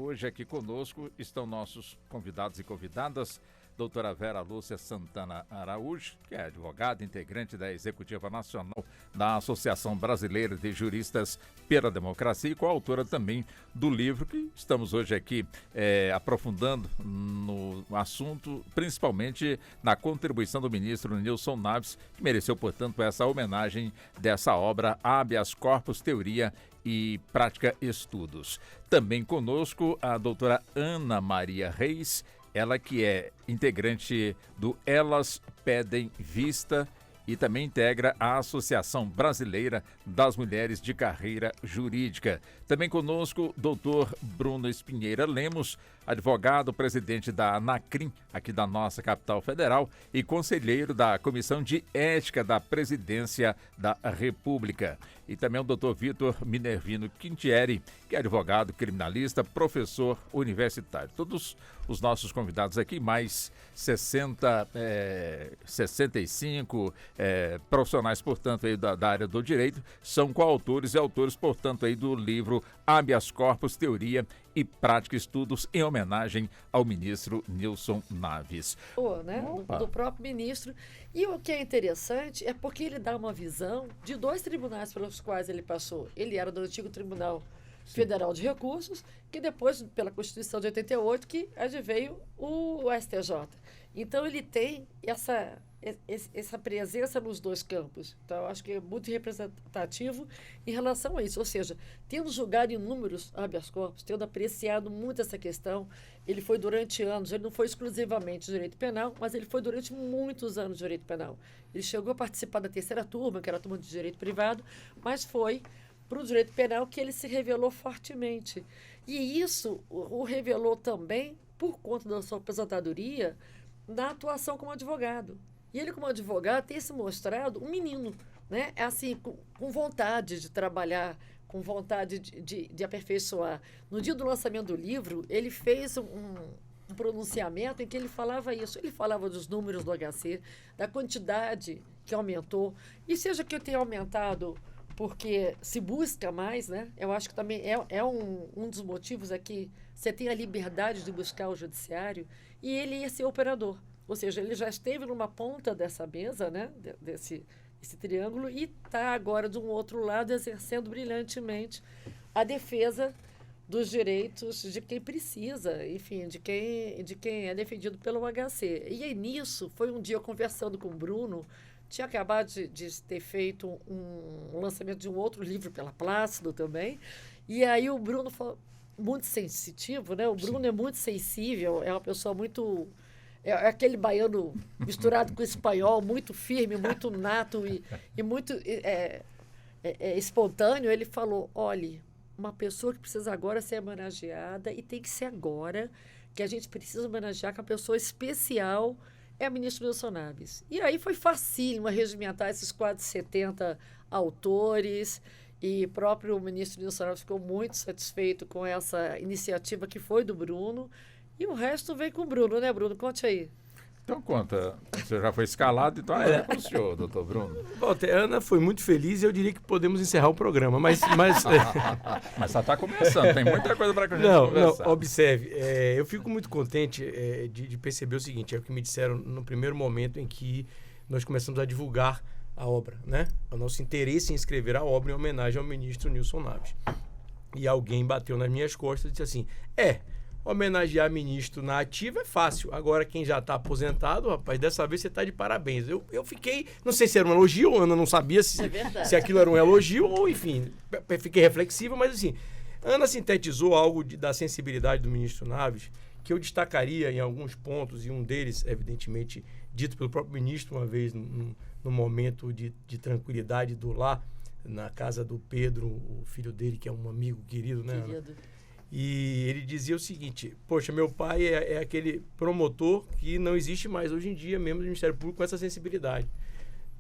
hoje aqui conosco estão nossos convidados e convidadas, doutora Vera Lúcia Santana Araújo, que é advogada, integrante da Executiva Nacional da Associação Brasileira de Juristas pela Democracia e coautora também do livro que estamos hoje aqui aprofundando no assunto, principalmente na contribuição do ministro Nilson Naves, que mereceu, portanto, essa homenagem dessa obra Habeas Corpus, Teoria e Prática Estudos. Também conosco a doutora Ana Maria Reis, ela que é integrante do Elas Pedem Vista e também integra a Associação Brasileira das Mulheres de Carreira Jurídica. Também conosco, doutor Bruno Espinheira Lemos, advogado, presidente da ANACRIM, aqui da nossa capital federal, e conselheiro da Comissão de Ética da Presidência da República. E também o doutor Vitor Minervino Quintieri, que é advogado, criminalista, professor universitário. Todos os nossos convidados aqui, mais 65 profissionais, portanto, aí da área do direito, são coautores e autores, portanto, aí do livro Habeas Corpus, Teoria e Prática Estudos, em homenagem ao ministro Nilson Naves. Do próprio ministro. E o que é interessante é porque ele dá uma visão de dois tribunais pelos quais ele passou. Ele era do antigo Tribunal Federal de Recursos, que depois, pela Constituição de 88, que adveio o STJ. Então, ele tem essa presença nos dois campos. Então, eu acho que é muito representativo em relação a isso. Ou seja, tendo julgado inúmeros habeas corpus, tendo apreciado muito essa questão, ele foi durante anos, ele não foi exclusivamente direito penal, mas ele foi durante muitos anos direito penal. Ele chegou a participar da terceira turma, que era a turma de direito privado, mas foi para o direito penal que ele se revelou fortemente. E isso o revelou também por conta da sua aposentadoria na atuação como advogado. E ele, como advogado, tem se mostrado um menino, né? Assim, com vontade de trabalhar, com vontade de aperfeiçoar. No dia do lançamento do livro, ele fez um pronunciamento em que ele falava isso. Ele falava dos números do HC, da quantidade que aumentou. E seja que tenha aumentado porque se busca mais, né? Eu acho que também é um dos motivos aqui. Você tem a liberdade de buscar o judiciário e ele ia ser operador. Ou seja, ele já esteve numa ponta dessa mesa, né? Desse triângulo, e está agora, de um outro lado, exercendo brilhantemente a defesa dos direitos de quem precisa, enfim, de quem é defendido pelo HC. E aí, nisso, foi um dia conversando com o Bruno, tinha acabado de ter feito um lançamento de um outro livro pela Plácido também, e aí o Bruno foi muito sensitivo, né? O Bruno Sim. É muito sensível, é uma pessoa muito... É aquele baiano misturado com espanhol, muito firme, muito nato e muito espontâneo. Ele falou, olhe, uma pessoa que precisa agora ser homenageada, e tem que ser agora, que a gente precisa homenagear, que a pessoa especial é a ministra Nilson Naves. E aí foi facílimo regimentar esses quase 70 autores, e o próprio ministro Nilson Naves ficou muito satisfeito com essa iniciativa que foi do Bruno. E o resto vem com o Bruno, né, Bruno? Conte aí. Então conta, você já foi escalado, então é com o senhor, doutor Bruno. Bom, a Ana foi muito feliz e eu diria que podemos encerrar o programa, mas mas só está começando, tem muita coisa para a gente conversar. Não, observe, eu fico muito contente de perceber o seguinte, é o que me disseram no primeiro momento em que nós começamos a divulgar a obra, né? O nosso interesse em escrever a obra em homenagem ao ministro Nilson Naves. E alguém bateu nas minhas costas e disse assim, homenagear ministro na ativa é fácil. Agora, quem já está aposentado, rapaz, dessa vez você está de parabéns. Eu fiquei, não sei se era um elogio, Ana não sabia se aquilo era um elogio, ou enfim, fiquei reflexiva, mas assim, Ana sintetizou algo da sensibilidade do ministro Naves, que eu destacaria em alguns pontos, e um deles, evidentemente, dito pelo próprio ministro uma vez, num momento de tranquilidade do lar, na casa do Pedro, o filho dele, que é um amigo querido, né, Ana? E ele dizia o seguinte, poxa, meu pai é aquele promotor que não existe mais hoje em dia, mesmo no Ministério Público, com essa sensibilidade.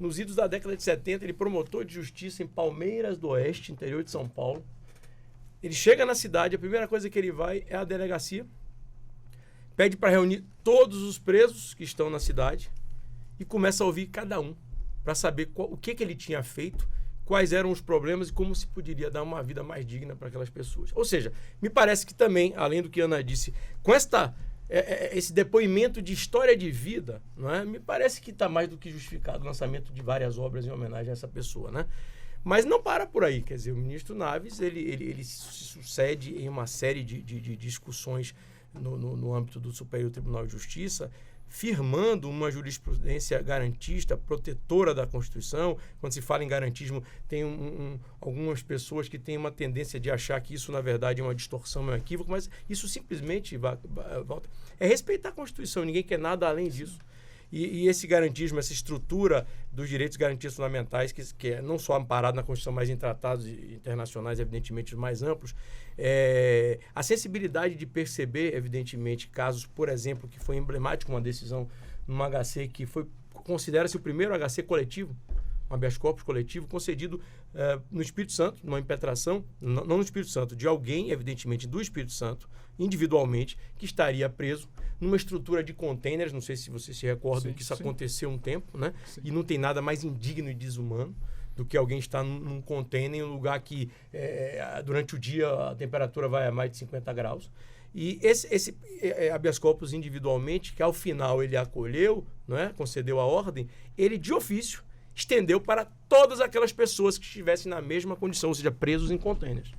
Nos idos da década de 70, ele promotor de justiça em Palmeiras do Oeste, interior de São Paulo. Ele chega na cidade, a primeira coisa que ele vai é a delegacia, pede para reunir todos os presos que estão na cidade e começa a ouvir cada um, para saber o que ele tinha feito quais eram os problemas e como se poderia dar uma vida mais digna para aquelas pessoas. Ou seja, me parece que também, além do que a Ana disse, com esse depoimento de história de vida, não é? Me parece que está mais do que justificado o lançamento de várias obras em homenagem a essa pessoa, né? Mas não para por aí, quer dizer, o ministro Naves ele se sucede em uma série de discussões no âmbito do Superior Tribunal de Justiça, firmando uma jurisprudência garantista, protetora da Constituição. Quando se fala em garantismo, tem algumas pessoas que têm uma tendência de achar que isso, na verdade, é uma distorção, é um equívoco, mas isso simplesmente volta. É respeitar a Constituição, ninguém quer nada além disso. E esse garantismo, essa estrutura dos direitos garantidos fundamentais, que é não só amparado na Constituição, mas em tratados internacionais, evidentemente, mais amplos, a sensibilidade de perceber, evidentemente, casos, por exemplo, que foi emblemático uma decisão numa HC que considera-se o primeiro HC coletivo, um habeas corpus coletivo, concedido no Espírito Santo, numa impetração, não no Espírito Santo, de alguém, evidentemente, do Espírito Santo, individualmente, que estaria preso numa estrutura de containers. Não sei se você se recorda que isso aconteceu um tempo, né? E não tem nada mais indigno e desumano do que alguém estar num container em um lugar que durante o dia a temperatura vai a mais de 50 graus. E esse habeas corpus individualmente, que ao final ele acolheu, não é? Concedeu a ordem, ele de ofício estendeu para todas aquelas pessoas que estivessem na mesma condição, ou seja, presos em containers,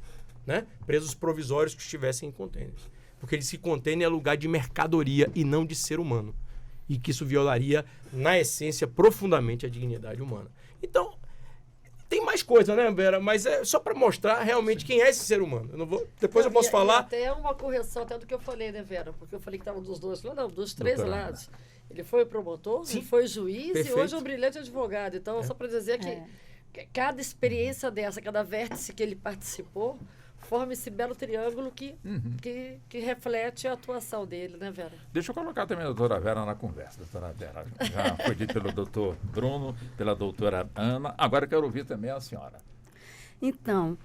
né? Presos provisórios que estivessem em containers. Porque esse container é lugar de mercadoria e não de ser humano. E que isso violaria, na essência, profundamente a dignidade humana. Então, tem mais coisa, né, Vera? Mas é só para mostrar realmente quem é esse ser humano. Depois eu posso falar... Até uma correção até do que eu falei, né, Vera? Porque eu falei que estava dos dois lados, não, dos três lados. Ele foi promotor, ele foi juiz. Perfeito. E hoje é um brilhante advogado. Então, só para dizer que cada experiência dessa, cada vértice que ele participou, forma esse belo triângulo que reflete a atuação dele, né, Vera? Deixa eu colocar também a doutora Vera na conversa. Doutora Vera, já foi dito pelo doutor Bruno, pela doutora Ana. Agora eu quero ouvir também a senhora. Então,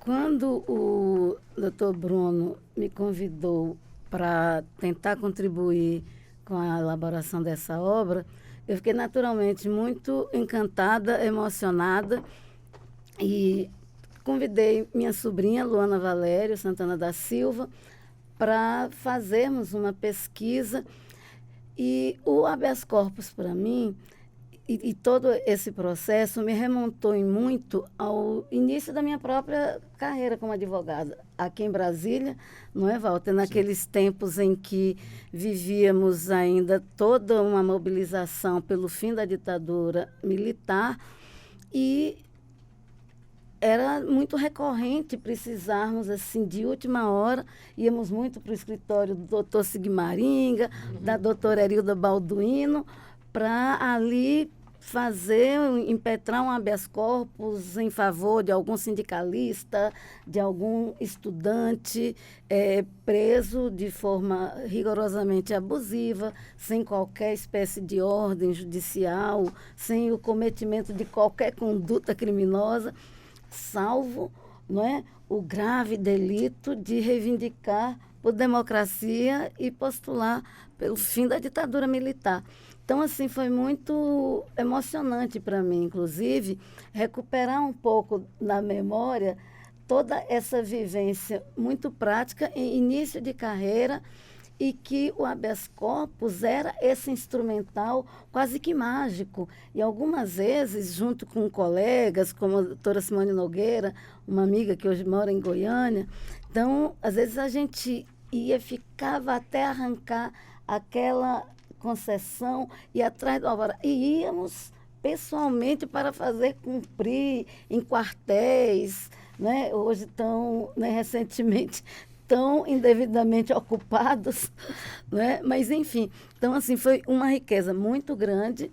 quando o doutor Bruno me convidou para tentar contribuir com a elaboração dessa obra, eu fiquei naturalmente muito encantada, emocionada, e convidei minha sobrinha, Luana Valério Santana da Silva, para fazermos uma pesquisa. E o habeas corpus, para mim, e todo esse processo me remontou muito ao início da minha própria carreira como advogada. Aqui em Brasília, não é, Walter? Naqueles tempos em que vivíamos ainda toda uma mobilização pelo fim da ditadura militar, e era muito recorrente precisarmos, assim, de última hora, íamos muito para o escritório do doutor Sigmaringa, da doutora Erilda Balduino, para ali impetrar um habeas corpus em favor de algum sindicalista, de algum estudante preso de forma rigorosamente abusiva, sem qualquer espécie de ordem judicial, sem o cometimento de qualquer conduta criminosa, salvo, não é, o grave delito de reivindicar por democracia e postular pelo fim da ditadura militar. Então, assim, foi muito emocionante para mim, inclusive, recuperar um pouco na memória toda essa vivência muito prática em início de carreira, e que o habeas corpus era esse instrumental quase que mágico. E algumas vezes, junto com colegas, como a doutora Simone Nogueira, uma amiga que hoje mora em Goiânia, então, às vezes a gente ficava até arrancar aquela concessão e atrás do alvará. E íamos pessoalmente para fazer cumprir em quartéis, né? Hoje estão, né, recentemente, tão indevidamente ocupados, né? Mas, enfim, então, assim, foi uma riqueza muito grande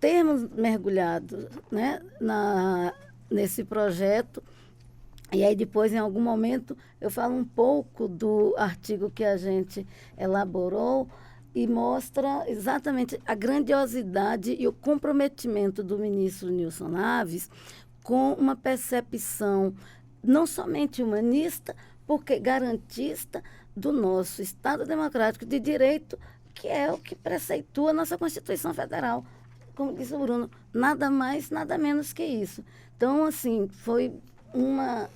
termos mergulhado, né, nesse projeto. E aí depois, em algum momento, eu falo um pouco do artigo que a gente elaborou e mostra exatamente a grandiosidade e o comprometimento do ministro Nilson Naves com uma percepção não somente humanista, porque garantista do nosso Estado Democrático de Direito, que é o que preceitua a nossa Constituição Federal. como disse o Bruno, nada mais, nada menos que isso. Então, assim, foi uma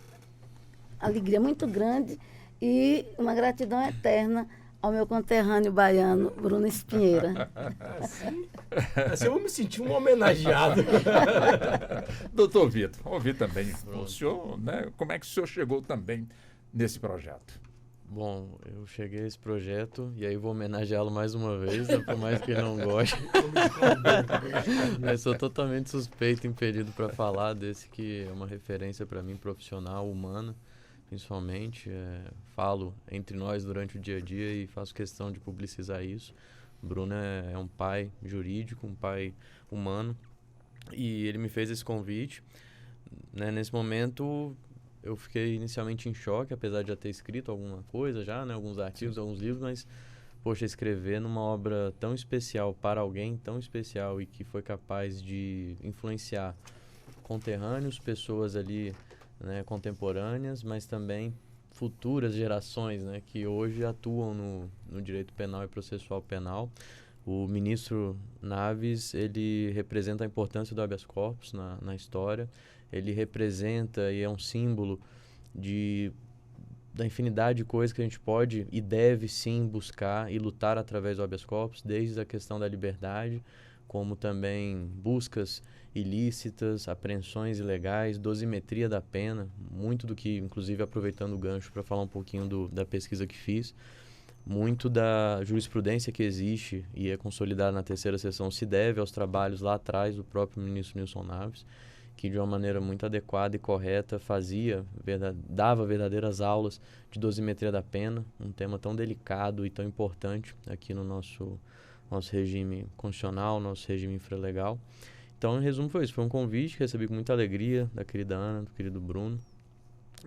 alegria muito grande e uma gratidão eterna ao meu conterrâneo baiano, Bruno Espinheira. Assim eu vou me sentir um homenageado. Doutor Vitor, ouvi também o senhor, né? Como é que o senhor chegou também nesse projeto? Bom, eu cheguei a esse projeto e aí vou homenageá-lo mais uma vez, né, por mais que ele não goste. Eu sou totalmente suspeito, impedido para falar desse que é uma referência para mim profissional, humana, principalmente. Falo entre nós durante o dia a dia e faço questão de publicizar isso. O Bruno é um pai jurídico, um pai humano, e ele me fez esse convite. Né, nesse momento eu fiquei inicialmente em choque, apesar de já ter escrito alguma coisa já, né, alguns artigos, alguns livros, mas, poxa, escrever numa obra tão especial para alguém tão especial e que foi capaz de influenciar conterrâneos, pessoas ali, né, contemporâneas, mas também futuras gerações, né, que hoje atuam no direito penal e processual penal. O ministro Naves, ele representa a importância do habeas corpus na história. Ele representa e é um símbolo da infinidade de coisas que a gente pode e deve sim buscar e lutar através do habeas corpus, desde a questão da liberdade, como também buscas ilícitas, apreensões ilegais, dosimetria da pena, muito do que, inclusive aproveitando o gancho para falar um pouquinho da pesquisa que fiz, muito da jurisprudência que existe e é consolidada na terceira sessão se deve aos trabalhos lá atrás do próprio ministro Nilson Naves, que de uma maneira muito adequada e correta dava verdadeiras aulas de dosimetria da pena, um tema tão delicado e tão importante aqui no nosso regime constitucional, nosso regime infralegal. Então, em resumo, foi isso. Foi um convite que recebi com muita alegria da querida Ana, do querido Bruno,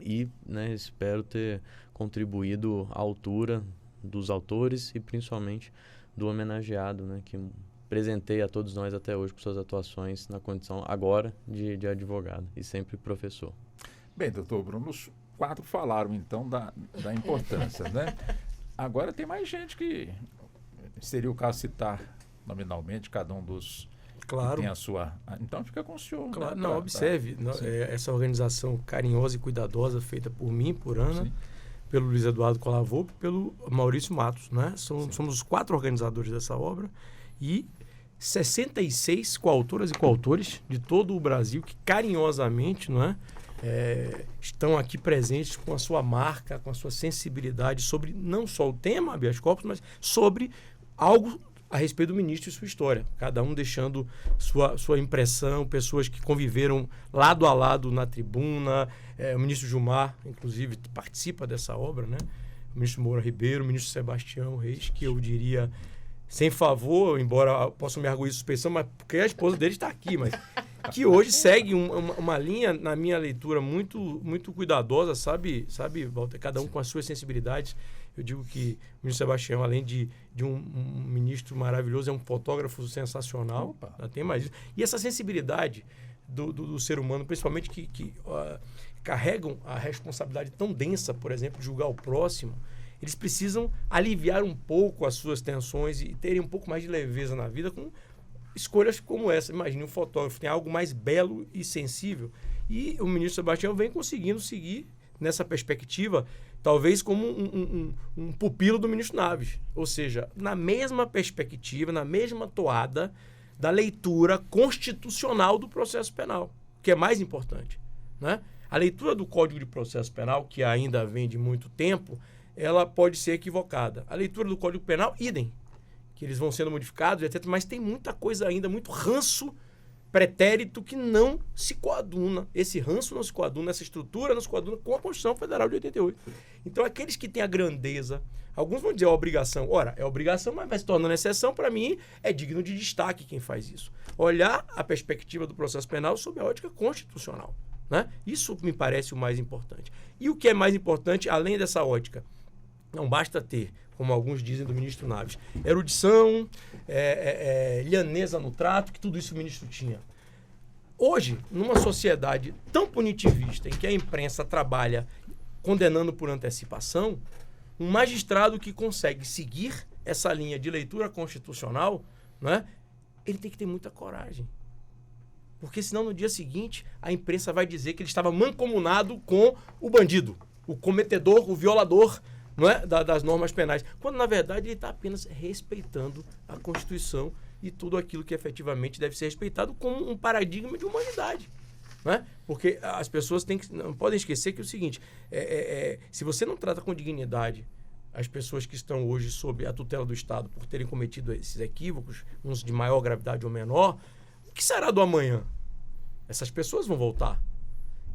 e, né, espero ter contribuído à altura dos autores e principalmente do homenageado, né, que presenteia a todos nós até hoje com suas atuações na condição agora de advogado e sempre professor. Bem, doutor Bruno, os quatro falaram então da importância, né? Agora tem mais gente que seria o caso citar nominalmente cada um dos Claro. que tem a sua... Então fica com o senhor. Claro. Né? Não, observe, essa organização carinhosa e cuidadosa feita por mim, por Ana, pelo Luiz Eduardo Colavô, pelo Maurício Matos, né? Somos os 4 organizadores dessa obra e 66 coautoras e coautores de todo o Brasil que carinhosamente, não é, estão aqui presentes com a sua marca, com a sua sensibilidade sobre não só o tema habeas corpus, mas sobre algo a respeito do ministro e sua história. Cada um deixando sua impressão, pessoas que conviveram lado a lado na tribuna. O ministro Gilmar, inclusive, participa dessa obra, né? O ministro Moura Ribeiro, o ministro Sebastião Reis, que eu diria, sem favor, embora possa me arguir suspeição, mas porque a esposa dele está aqui, mas que hoje segue uma linha, na minha leitura, muito, muito cuidadosa, sabe, Walter? Cada um com as suas sensibilidades. Eu digo que o ministro Sebastião, além de um ministro maravilhoso, é um fotógrafo sensacional. Tem mais isso. E essa sensibilidade do ser humano, principalmente que carregam a responsabilidade tão densa, por exemplo, de julgar o próximo, eles precisam aliviar um pouco as suas tensões e terem um pouco mais de leveza na vida com escolhas como essa. Imagine um fotógrafo, tem algo mais belo e sensível. E o ministro Sebastião vem conseguindo seguir nessa perspectiva, talvez como um pupilo do ministro Naves. Ou seja, na mesma perspectiva, na mesma toada da leitura constitucional do processo penal, que é mais importante, né? A leitura do Código de Processo Penal, que ainda vem de muito tempo, ela pode ser equivocada. A leitura do Código Penal, idem, que eles vão sendo modificados, etc. Mas tem muita coisa ainda, muito ranço pretérito que não se coaduna. Esse ranço não se coaduna, essa estrutura não se coaduna com a Constituição Federal de 88. Então, aqueles que têm a grandeza, alguns vão dizer a obrigação. Ora, é obrigação, mas vai se tornando exceção. Para mim, é digno de destaque quem faz isso. Olhar a perspectiva do processo penal sob a ótica constitucional, né? Isso me parece o mais importante. E o que é mais importante, além dessa ótica? Não basta ter, como alguns dizem do ministro Naves, erudição, lhaneza no trato, que tudo isso o ministro tinha. Hoje, numa sociedade tão punitivista, em que a imprensa trabalha condenando por antecipação, um magistrado que consegue seguir essa linha de leitura constitucional, né, ele tem que ter muita coragem. Porque senão no dia seguinte a imprensa vai dizer que ele estava mancomunado com o bandido, o cometedor, o violador, não é? Das normas penais. Quando na verdade ele está apenas respeitando a Constituição e tudo aquilo que efetivamente deve ser respeitado como um paradigma de humanidade. Não é? Porque as pessoas não podem esquecer que é o seguinte, se você não trata com dignidade as pessoas que estão hoje sob a tutela do Estado por terem cometido esses equívocos, uns de maior gravidade ou menor, o que será do amanhã? Essas pessoas vão voltar.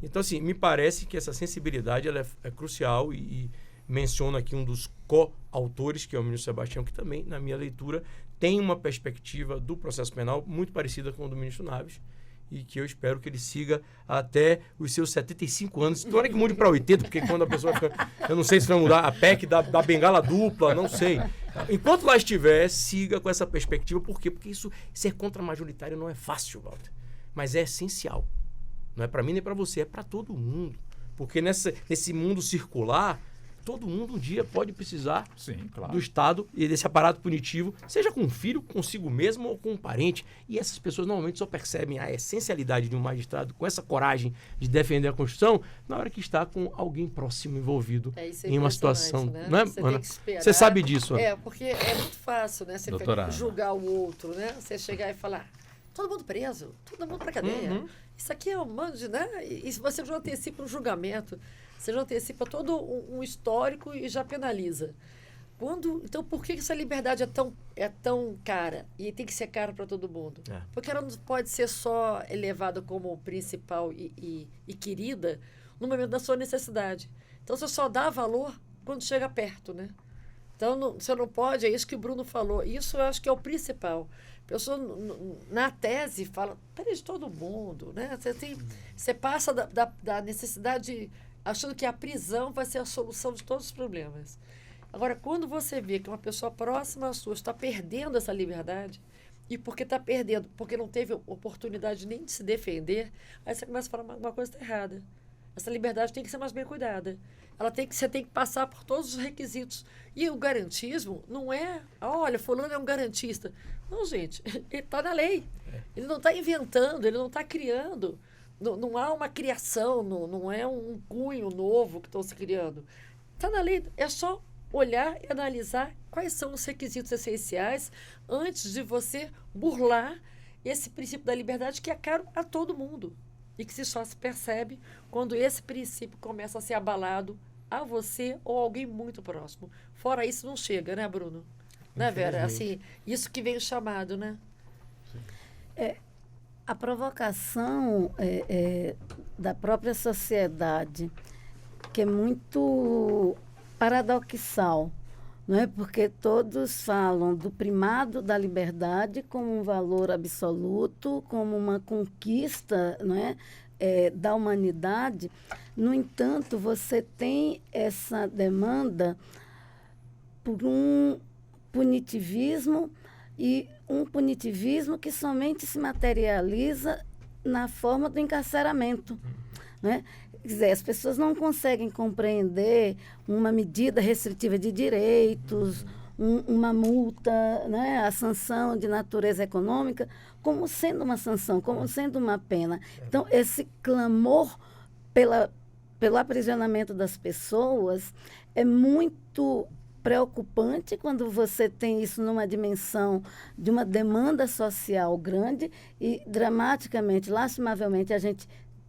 Então, assim, me parece que essa sensibilidade ela é crucial e menciono aqui um dos coautores, que é o ministro Sebastião, que também, na minha leitura, tem uma perspectiva do processo penal muito parecida com a do ministro Naves, e que eu espero que ele siga até os seus 75 anos. Tomara que mude para 80, porque quando a pessoa fica... Eu não sei se vai mudar a PEC da bengala dupla, não sei. Enquanto lá estiver, siga com essa perspectiva. Por quê? Porque ser contra-majoritário não é fácil, Walter, mas é essencial. Não é para mim nem para você, é para todo mundo. Porque nesse mundo circular, todo mundo um dia pode precisar do Estado e desse aparato punitivo, seja com um filho, consigo mesmo ou com um parente. E essas pessoas normalmente só percebem a essencialidade de um magistrado com essa coragem de defender a Constituição na hora que está com alguém próximo envolvido em uma situação. Né? Não é, você Ana? tem que esperar. Você sabe disso, Ana? Porque é muito fácil, né? Você julgar o outro, né? Você chegar e falar, todo mundo preso, todo mundo para cadeia. Uhum. Isso aqui é um monte, né? E se você já antecipa um julgamento, você já antecipa todo um histórico e já penaliza. Então, por que essa liberdade é tão cara? E tem que ser cara para todo mundo? Porque ela não pode ser só elevada como principal e querida no momento da sua necessidade. Então, você só dá valor quando chega perto, né? Então, você não pode, é isso que o Bruno falou. Isso eu acho que é o principal. A pessoa, na tese, fala, prende todo mundo, né? Você passa da necessidade, achando que a prisão vai ser a solução de todos os problemas. Agora, quando você vê que uma pessoa próxima à sua está perdendo essa liberdade, e porque está perdendo, porque não teve oportunidade nem de se defender, aí você começa a falar, uma coisa está errada. Essa liberdade tem que ser mais bem cuidada. Você tem que passar por todos os requisitos. E o garantismo não é, olha, fulano é um garantista. Não, gente, ele está na lei. Ele não está inventando, ele não está criando. Não há uma criação, não é um cunho novo que estão se criando. Está na lei, é só olhar e analisar quais são os requisitos essenciais antes de você burlar esse princípio da liberdade que é caro a todo mundo. E que só se percebe quando esse princípio começa a ser abalado a você ou alguém muito próximo. Fora isso, não chega, né, Bruno? Né, Vera? Assim, isso que veio chamado, né? A provocação da própria sociedade, que é muito paradoxal, não é? Porque todos falam do primado da liberdade como um valor absoluto, como uma conquista, não é? Da humanidade. No entanto, você tem essa demanda por um punitivismo, e um punitivismo que somente se materializa na forma do encarceramento, né? Quer dizer, as pessoas não conseguem compreender uma medida restritiva de direitos, uma multa, né, a sanção de natureza econômica, como sendo uma sanção, como sendo uma pena. Então, esse clamor pelo aprisionamento das pessoas é muito preocupante quando você tem isso numa dimensão de uma demanda social grande e, dramaticamente, lastimavelmente, a gente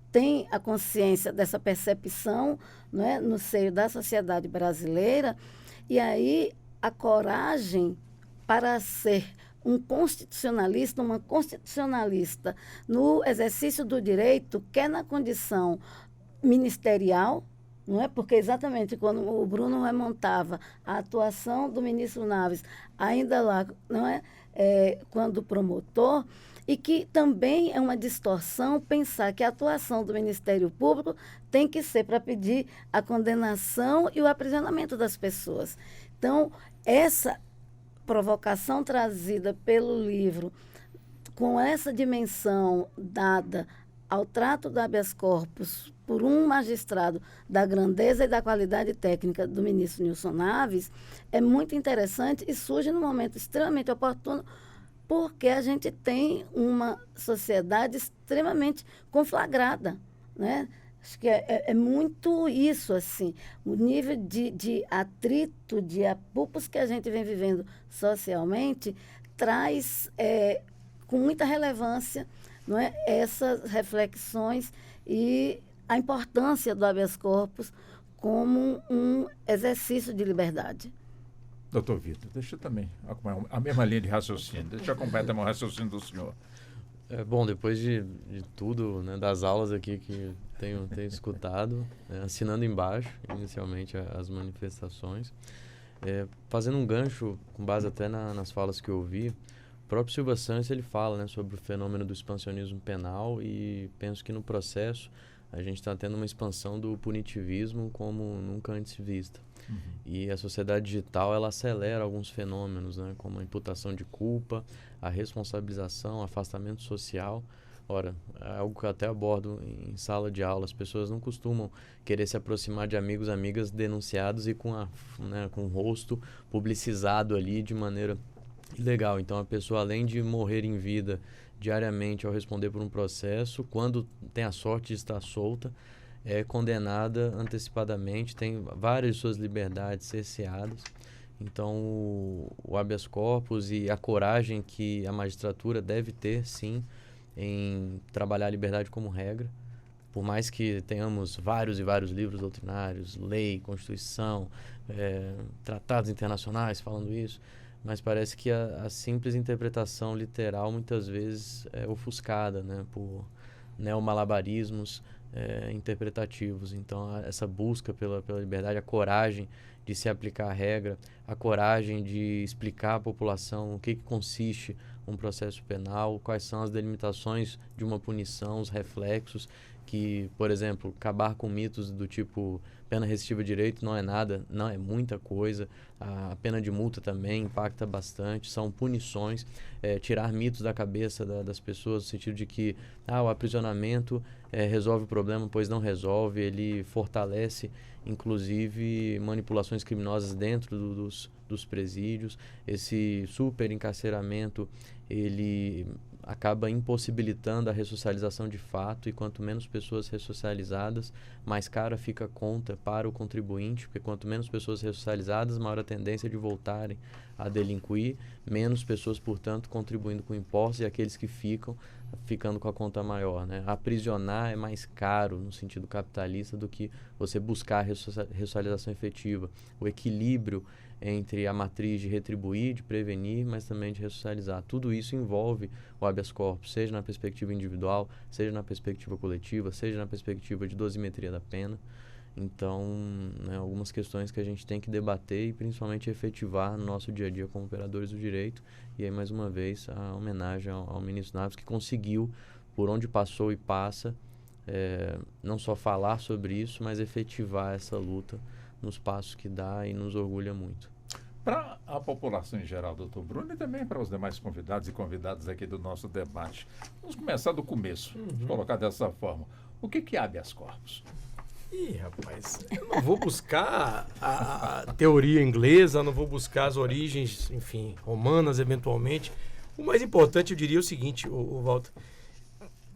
tem a consciência dessa percepção, não é, no seio da sociedade brasileira, e aí a coragem para ser um constitucionalista, uma constitucionalista no exercício do direito, quer na condição ministerial, não é? Porque exatamente quando o Bruno remontava a atuação do ministro Naves, ainda lá, não é? Quando promotor, e que também é uma distorção pensar que a atuação do Ministério Público tem que ser para pedir a condenação e o aprisionamento das pessoas. Então, essa provocação trazida pelo livro, com essa dimensão dada ao trato do habeas corpus por um magistrado da grandeza e da qualidade técnica do ministro Nilson Naves, é muito interessante e surge num momento extremamente oportuno, porque a gente tem uma sociedade extremamente conflagrada, né? Acho que é muito isso, assim, o nível de atrito, de apupos que a gente vem vivendo socialmente traz com muita relevância, não é, essas reflexões e a importância do habeas corpus como um exercício de liberdade. Doutor Vitor, deixa eu também acompanhar a mesma linha de raciocínio. Deixa eu completar o raciocínio do senhor. Bom, depois de tudo, né, das aulas aqui que tenho escutado, assinando embaixo, inicialmente, as manifestações, fazendo um gancho, com base até nas falas que eu ouvi, o próprio Silva Santos, ele fala, né, sobre o fenômeno do expansionismo penal, e penso que no processo a gente está tendo uma expansão do punitivismo como nunca antes vista. Uhum. E a sociedade digital, ela acelera alguns fenômenos, né, como a imputação de culpa, a responsabilização, afastamento social. Ora, é algo que eu até abordo em sala de aula. As pessoas não costumam querer se aproximar de amigos, amigas denunciados e com o rosto publicizado ali de maneira ilegal. Então, a pessoa, além de morrer em vida diariamente ao responder por um processo, quando tem a sorte de estar solta, é condenada antecipadamente, tem várias de suas liberdades cerceadas. Então, o habeas corpus e a coragem que a magistratura deve ter, sim, em trabalhar a liberdade como regra. Por mais que tenhamos vários e vários livros doutrinários, lei, constituição, tratados internacionais falando isso, mas parece que a simples interpretação literal muitas vezes é ofuscada, né, por neomalabarismos interpretativos. Então, essa busca pela liberdade, a coragem de se aplicar a regra, a coragem de explicar à população o que consiste um processo penal, quais são as delimitações de uma punição, os reflexos, que, por exemplo, acabar com mitos do tipo pena restritiva de direito não é nada, não é muita coisa. A pena de multa também impacta bastante, são punições, tirar mitos da cabeça das pessoas, no sentido de que o aprisionamento resolve o problema, pois não resolve, ele fortalece, inclusive, manipulações criminosas dentro dos presídios. Esse superencarceramento, ele acaba impossibilitando a ressocialização de fato, e quanto menos pessoas ressocializadas, mais cara fica a conta para o contribuinte, porque quanto menos pessoas ressocializadas, maior a tendência de voltarem a delinquir, menos pessoas, portanto, contribuindo com impostos, e aqueles que ficando com a conta maior, né? Aprisionar é mais caro no sentido capitalista do que você buscar a ressocialização efetiva. O equilíbrio entre a matriz de retribuir, de prevenir, mas também de ressocializar. Tudo isso envolve o habeas corpus, seja na perspectiva individual, seja na perspectiva coletiva, seja na perspectiva de dosimetria da pena. Então, né, algumas questões que a gente tem que debater e principalmente efetivar no nosso dia a dia como operadores do direito. E aí, mais uma vez, a homenagem ao ministro Naves, que conseguiu, por onde passou e passa, não só falar sobre isso, mas efetivar essa luta nos passos que dá, e nos orgulha muito. Para a população em geral, doutor Bruno, e também para os demais convidados e convidadas aqui do nosso debate, vamos começar do começo, vamos colocar dessa forma. O que é habeas corpus? Rapaz, eu não vou buscar a teoria inglesa, não vou buscar as origens, enfim, romanas, eventualmente. O mais importante, eu diria o seguinte, o Walter,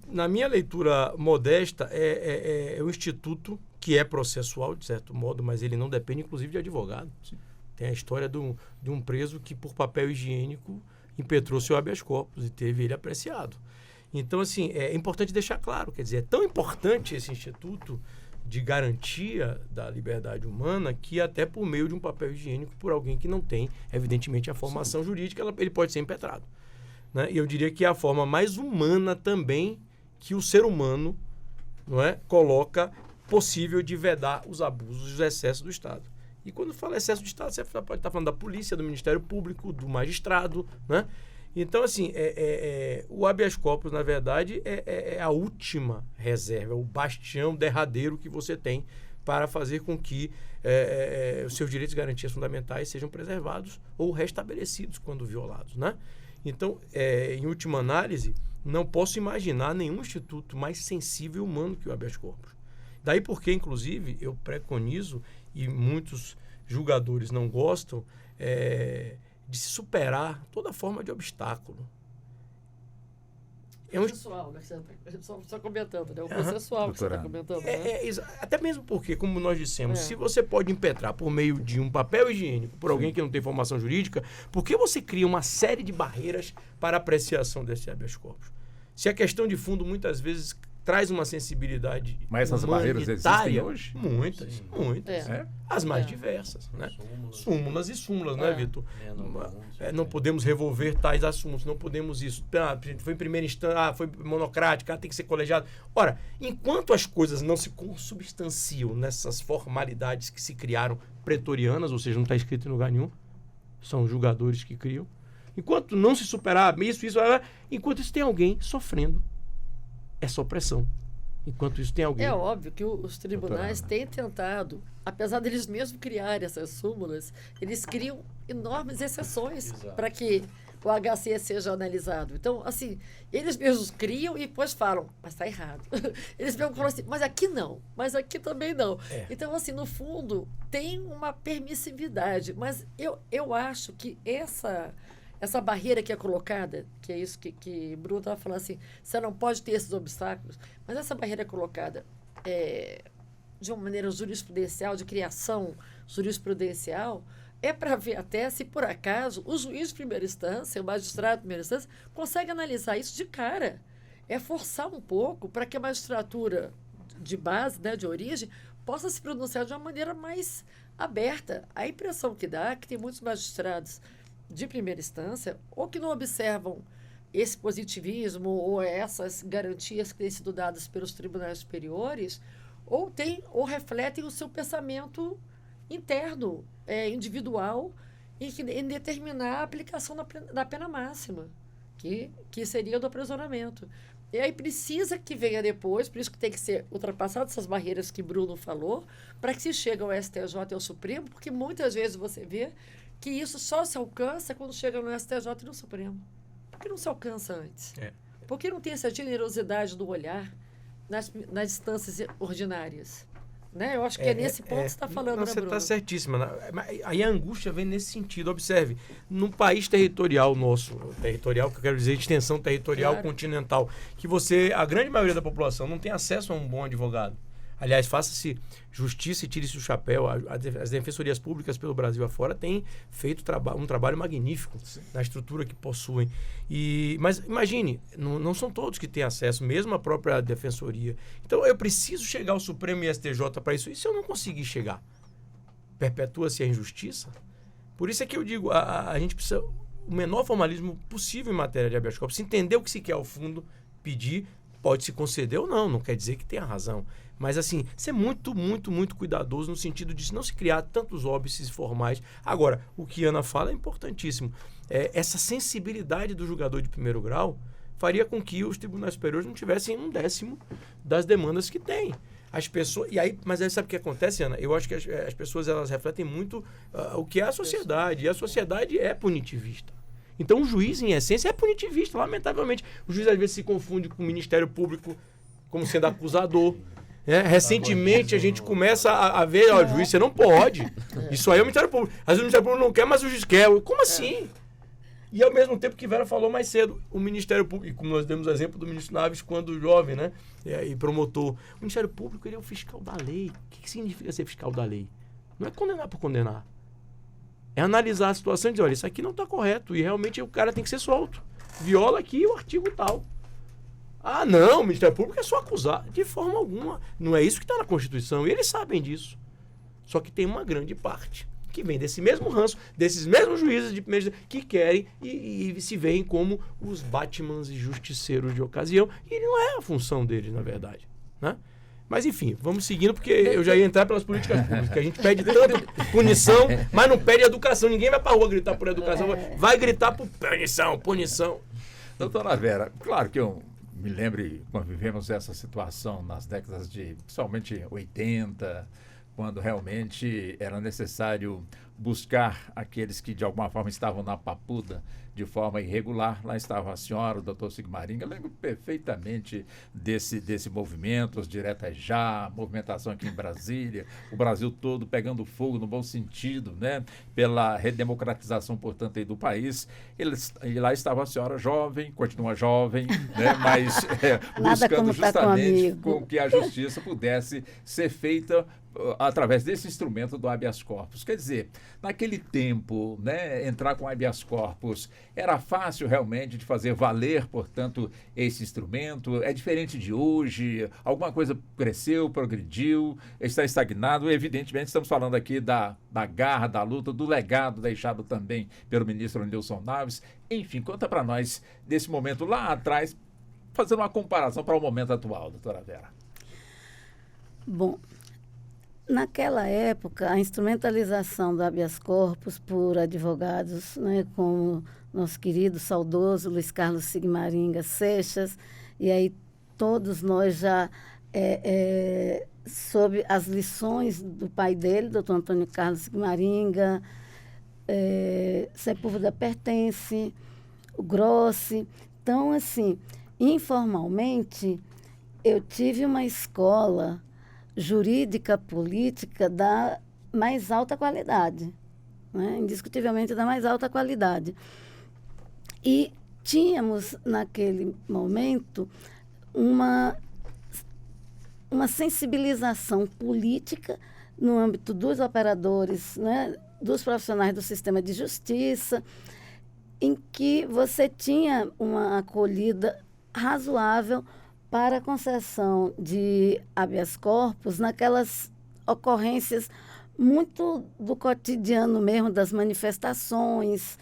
na minha leitura modesta, é um instituto que é processual, de certo modo, mas ele não depende, inclusive, de advogado. Sim. Tem a história de um preso que, por papel higiênico, impetrou seu habeas corpus e teve ele apreciado. Então, assim, é importante deixar claro, quer dizer, é tão importante esse instituto de garantia da liberdade humana que, até por meio de um papel higiênico, por alguém que não tem, evidentemente, a formação jurídica, ele pode ser impetrado. Né? E eu diria que é a forma mais humana também que o ser humano, não é, coloca possível de vedar os abusos e os excessos do Estado. E quando fala excesso de Estado, você pode estar falando da polícia, do Ministério Público, do magistrado, né? Então, assim, o habeas corpus, na verdade, é a última reserva, é o bastião derradeiro que você tem para fazer com que os seus direitos e garantias fundamentais sejam preservados ou restabelecidos quando violados, né? Então, em última análise, não posso imaginar nenhum instituto mais sensível e humano que o habeas corpus. Daí porque, inclusive, eu preconizo, e muitos julgadores não gostam, de se superar toda forma de obstáculo. processual, né? Só comentando, né? O processual que você está comentando. Né? Até mesmo porque, como nós dissemos, se você pode impetrar por meio de um papel higiênico por alguém que não tem formação jurídica, por que você cria uma série de barreiras para a apreciação desse habeas corpus? Se a questão de fundo muitas vezes traz uma sensibilidade Mas essas barreiras existem hoje? Muitas. As mais diversas, né? Súmulas e súmulas, né, Vitor? Não podemos revolver tais assuntos, não podemos isso. Foi em primeira instância, foi monocrática, tem que ser colegiado. Ora, enquanto as coisas não se consubstanciam nessas formalidades que se criaram pretorianas, ou seja, não está escrito em lugar nenhum, são os julgadores que criam, enquanto não se superar enquanto isso tem alguém sofrendo essa opressão. Enquanto isso tem alguém... É óbvio que os tribunais têm tentado, apesar deles mesmos criarem essas súmulas, eles criam enormes exceções para que o HC seja analisado. Então, assim, eles mesmos criam e depois falam, mas está errado. Eles mesmos falam assim, mas aqui não, mas aqui também não. Então, assim, no fundo, tem uma permissividade, mas eu acho que essa barreira que é colocada, que é isso que Bruno estava falando assim, você não pode ter esses obstáculos, mas essa barreira é colocada de uma maneira jurisprudencial, de criação jurisprudencial, é para ver até se, por acaso, o juiz de primeira instância, o magistrado de primeira instância, consegue analisar isso de cara. É forçar um pouco para que a magistratura de base, né, de origem, possa se pronunciar de uma maneira mais aberta. A impressão que dá é que tem muitos magistrados de primeira instância, ou que não observam esse positivismo ou essas garantias que têm sido dadas pelos tribunais superiores, ou refletem o seu pensamento interno, individual, em determinar a aplicação da pena máxima, que seria do aprisionamento. E aí precisa que venha depois, por isso que tem que ser ultrapassado essas barreiras que Bruno falou, para que se chegue ao STJ e ao Supremo, porque muitas vezes você vê que isso só se alcança quando chega no STJ e no Supremo. Por que não se alcança antes? Por que não tem essa generosidade do olhar nas instâncias ordinárias? Né? Eu acho que é nesse ponto que você está falando, né, Você Bruno? está certíssima. Aí a angústia vem nesse sentido. Observe, num país territorial nosso, territorial, que eu quero dizer extensão territorial continental, que a grande maioria da população não tem acesso a um bom advogado. Aliás, faça-se justiça e tire-se o chapéu. As defensorias públicas pelo Brasil afora têm feito um trabalho magnífico na estrutura que possuem. Mas imagine, não são todos que têm acesso, mesmo a própria defensoria. Então, eu preciso chegar ao Supremo e STJ para isso. E se eu não conseguir chegar? Perpetua-se a injustiça? Por isso é que eu digo, a gente precisa o menor formalismo possível em matéria de habeas corpus. Se entender o que se quer ao fundo, pedir, pode se conceder ou não quer dizer que tenha razão. Mas, assim, ser muito, muito, muito cuidadoso no sentido de não se criar tantos óbices formais. Agora, o que Ana fala é importantíssimo. Essa sensibilidade do julgador de primeiro grau faria com que os tribunais superiores não tivessem 1/10 das demandas que têm. As pessoas... Mas aí sabe o que acontece, Ana? Eu acho que as pessoas elas refletem muito o que é a sociedade. E a sociedade é punitivista. Então, o juiz, em essência, é punitivista, lamentavelmente. O juiz, às vezes, se confunde com o Ministério Público como sendo acusador. Recentemente, a gente começa a ver, juiz, você não pode. Isso aí é o Ministério Público. Às vezes o Ministério Público não quer, mas o juiz quer. Como assim? E, ao mesmo tempo que Vera falou mais cedo, o Ministério Público, e como nós demos o exemplo do ministro Naves quando jovem, né? E promotor. O Ministério Público, ele é o fiscal da lei. O que significa ser fiscal da lei? Não é condenar por condenar. É analisar a situação e dizer, olha, isso aqui não está correto. E realmente o cara tem que ser solto. Viola aqui o artigo tal. Não, o Ministério Público é só acusar. De forma alguma. Não é isso que está na Constituição. E eles sabem disso. Só que tem uma grande parte que vem desse mesmo ranço, desses mesmos juízes de primeira que querem e se veem como os Batmans e justiceiros de ocasião. E não é a função deles, na verdade. Né? Mas, enfim, vamos seguindo, porque eu já ia entrar pelas políticas públicas. A gente pede tanta punição, mas não pede educação. Ninguém vai pra rua gritar por educação. Vai gritar por punição. Doutora Vera, claro que eu me lembro quando vivemos essa situação nas décadas de, principalmente, 80, quando realmente era necessário buscar aqueles que de alguma forma estavam na papuda de forma irregular. Lá estava a senhora, o doutor Sigmaringa. Lembro perfeitamente desse movimento, os Diretas Já, a movimentação aqui em Brasília, o Brasil todo pegando fogo no bom sentido, né? Pela redemocratização, portanto, aí do país. E lá estava a senhora jovem, continua jovem, né? Mas buscando justamente com que a justiça pudesse ser feita através desse instrumento do habeas corpus. Quer dizer, naquele tempo, né, entrar com habeas corpus era fácil realmente de fazer valer, portanto, esse instrumento. É diferente de hoje, alguma coisa cresceu, progrediu, está estagnado. Evidentemente, estamos falando aqui da garra, da luta, do legado deixado também pelo ministro Nilson Naves. Enfim, conta para nós desse momento lá atrás, fazendo uma comparação para o momento atual, doutora Vera. Bom, naquela época, a instrumentalização do habeas corpus por advogados, né, como nosso querido, saudoso Luiz Carlos Sigmaringa Seixas, e aí todos nós já, sob as lições do pai dele, doutor Antônio Carlos Sigmaringa, Sepúlveda Pertence, o Grossi. Então, assim, informalmente, eu tive uma escola jurídica política da mais alta qualidade, né? Indiscutivelmente da mais alta qualidade. E tínhamos, naquele momento, uma sensibilização política no âmbito dos operadores, né, dos profissionais do sistema de justiça, em que você tinha uma acolhida razoável para a concessão de habeas corpus naquelas ocorrências muito do cotidiano mesmo, das manifestações,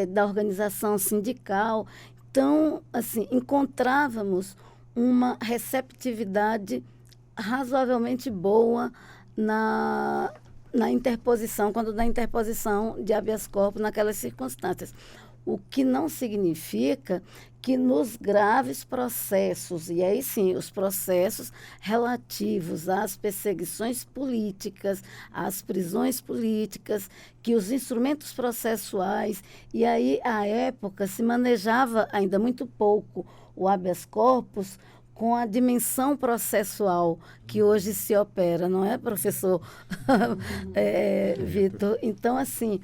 da organização sindical. Então, assim, encontrávamos uma receptividade razoavelmente boa na interposição, quando da interposição de habeas corpus naquelas circunstâncias. O que não significa que nos graves processos, e aí sim, os processos relativos às perseguições políticas, às prisões políticas, que os instrumentos processuais, e aí, à época, se manejava ainda muito pouco o habeas corpus com a dimensão processual que hoje se opera, não é, professor Vitor? Então, assim,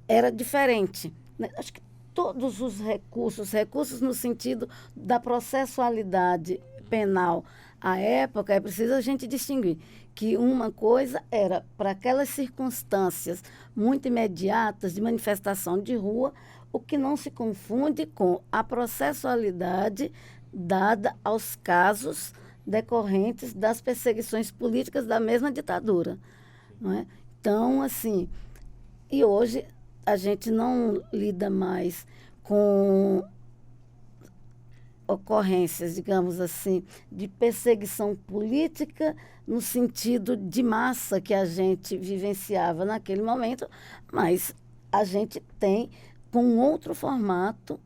era diferente, né? Acho que todos os recursos no sentido da processualidade penal à época, é preciso a gente distinguir que uma coisa era para aquelas circunstâncias muito imediatas de manifestação de rua, o que não se confunde com a processualidade dada aos casos decorrentes das perseguições políticas da mesma ditadura, não é? Então, assim, e hoje a gente não lida mais com ocorrências, digamos assim, de perseguição política no sentido de massa que a gente vivenciava naquele momento, mas a gente tem, com outro formato,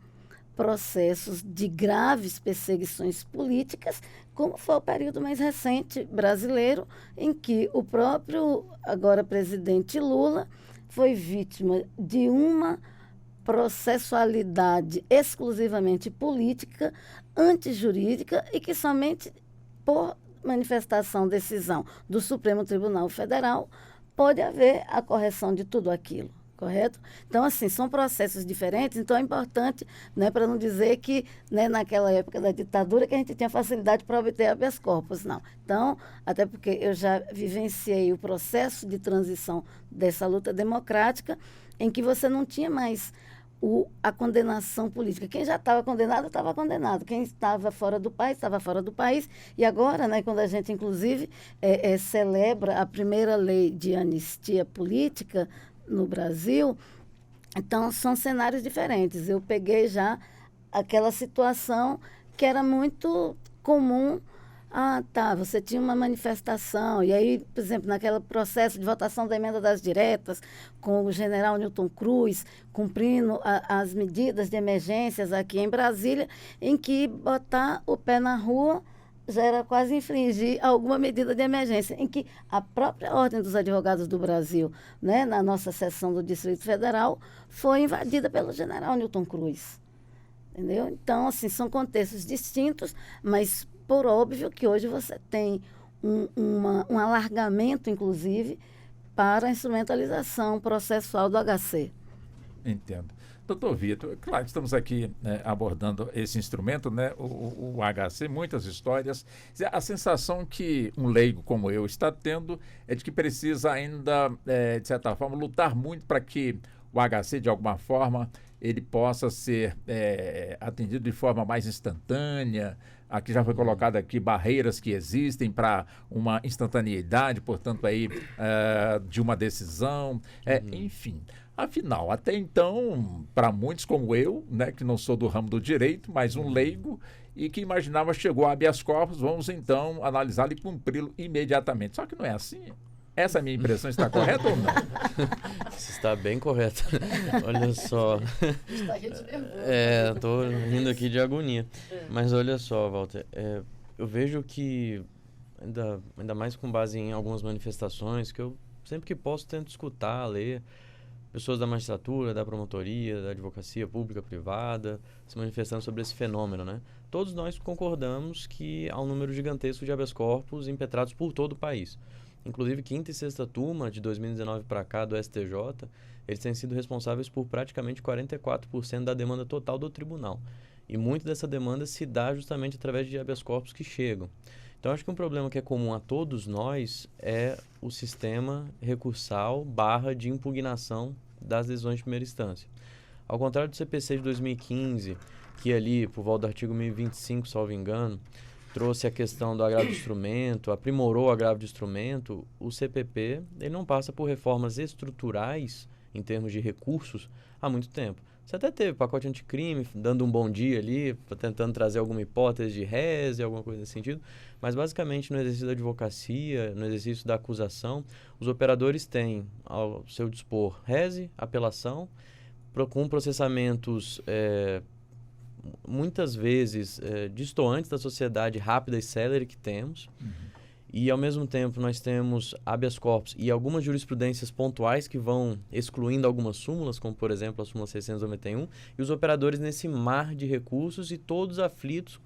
processos de graves perseguições políticas, como foi o período mais recente brasileiro, em que o próprio, agora presidente Lula, foi vítima de uma processualidade exclusivamente política, antijurídica, e que somente por manifestação, decisão do Supremo Tribunal Federal, pode haver a correção de tudo aquilo. Correto? Então, assim, são processos diferentes, então é importante, né, para não dizer que, né, naquela época da ditadura que a gente tinha facilidade para obter habeas corpus, não. Então, até porque eu já vivenciei o processo de transição dessa luta democrática, em que você não tinha mais a condenação política. Quem já estava condenado, estava condenado. Quem estava fora do país, estava fora do país. E agora, né, quando a gente, inclusive, celebra a primeira lei de anistia política no Brasil, então são cenários diferentes. Eu peguei já aquela situação que era muito comum. Ah, tá, você tinha uma manifestação, e aí, por exemplo, naquele processo de votação da emenda das diretas, com o general Newton Cruz, cumprindo as medidas de emergências aqui em Brasília, em que botar o pé na rua já era quase infringir alguma medida de emergência, em que a própria Ordem dos Advogados do Brasil, né, na nossa seção do Distrito Federal, foi invadida pelo general Newton Cruz. Entendeu? Então, assim, são contextos distintos, mas por óbvio que hoje você tem um alargamento, inclusive, para a instrumentalização processual do HC. Entendo. Doutor Vitor, claro que estamos aqui abordando esse instrumento, né, o HC, muitas histórias. A sensação que um leigo como eu está tendo é de que precisa ainda, de certa forma, lutar muito para que o HC, de alguma forma, ele possa ser atendido de forma mais instantânea. Aqui já foi colocado aqui barreiras que existem para uma instantaneidade, portanto, aí, de uma decisão, enfim. Afinal, até então, para muitos como eu, né, que não sou do ramo do direito, mas um leigo, e que imaginava chegou a habeas corpus, vamos então analisá-lo e cumpri-lo imediatamente. Só que não é assim. Essa minha impressão está correta ou não? Isso está bem correto. Olha só. Está rindo de nervoso. Estou rindo aqui de agonia. Mas olha só, Walter, eu vejo que, ainda mais com base em algumas manifestações, que eu sempre que posso tento escutar, ler, pessoas da magistratura, da promotoria, da advocacia pública, privada, se manifestando sobre esse fenômeno, né? Todos nós concordamos que há um número gigantesco de habeas corpus impetrados por todo o país. Inclusive, quinta e sexta turma, de 2019 para cá, do STJ, eles têm sido responsáveis por praticamente 44% da demanda total do tribunal. E muito dessa demanda se dá justamente através de habeas corpus que chegam. Então, acho que um problema que é comum a todos nós é o sistema recursal / de impugnação das decisões de primeira instância. Ao contrário do CPC de 2015, que ali, por volta do artigo 1025, salvo engano, trouxe a questão do agravo de instrumento, aprimorou o agravo de instrumento, o CPP ele não passa por reformas estruturais, em termos de recursos, há muito tempo. Você até teve pacote anticrime, dando um bom dia ali, tentando trazer alguma hipótese de reze, alguma coisa nesse sentido, mas basicamente no exercício da advocacia, no exercício da acusação, os operadores têm ao seu dispor reze, apelação, com processamentos muitas vezes distantes da sociedade rápida e célere que temos. E, ao mesmo tempo, nós temos habeas corpus e algumas jurisprudências pontuais que vão excluindo algumas súmulas, como, por exemplo, a súmula 691, e os operadores nesse mar de recursos e todos aflitos,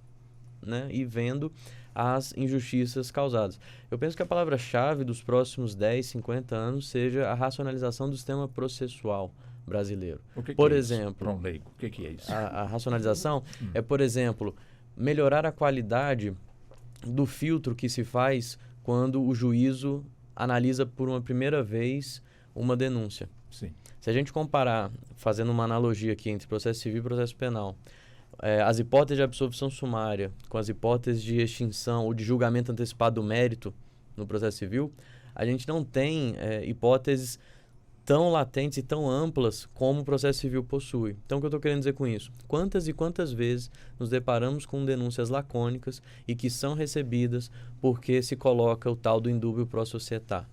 né, e vendo as injustiças causadas. Eu penso que a palavra-chave dos próximos 10, 50 anos seja a racionalização do sistema processual brasileiro. Por exemplo, para um leigo, o que é isso? A racionalização é, por exemplo, melhorar a qualidade do filtro que se faz quando o juízo analisa por uma primeira vez uma denúncia. Sim. Se a gente comparar, fazendo uma analogia aqui entre processo civil e processo penal, as hipóteses de absolvição sumária com as hipóteses de extinção ou de julgamento antecipado do mérito no processo civil, a gente não tem hipóteses tão latentes e tão amplas como o processo civil possui. Então, o que eu estou querendo dizer com isso? Quantas e quantas vezes nos deparamos com denúncias lacônicas e que são recebidas porque se coloca o tal do indúbio pro societá?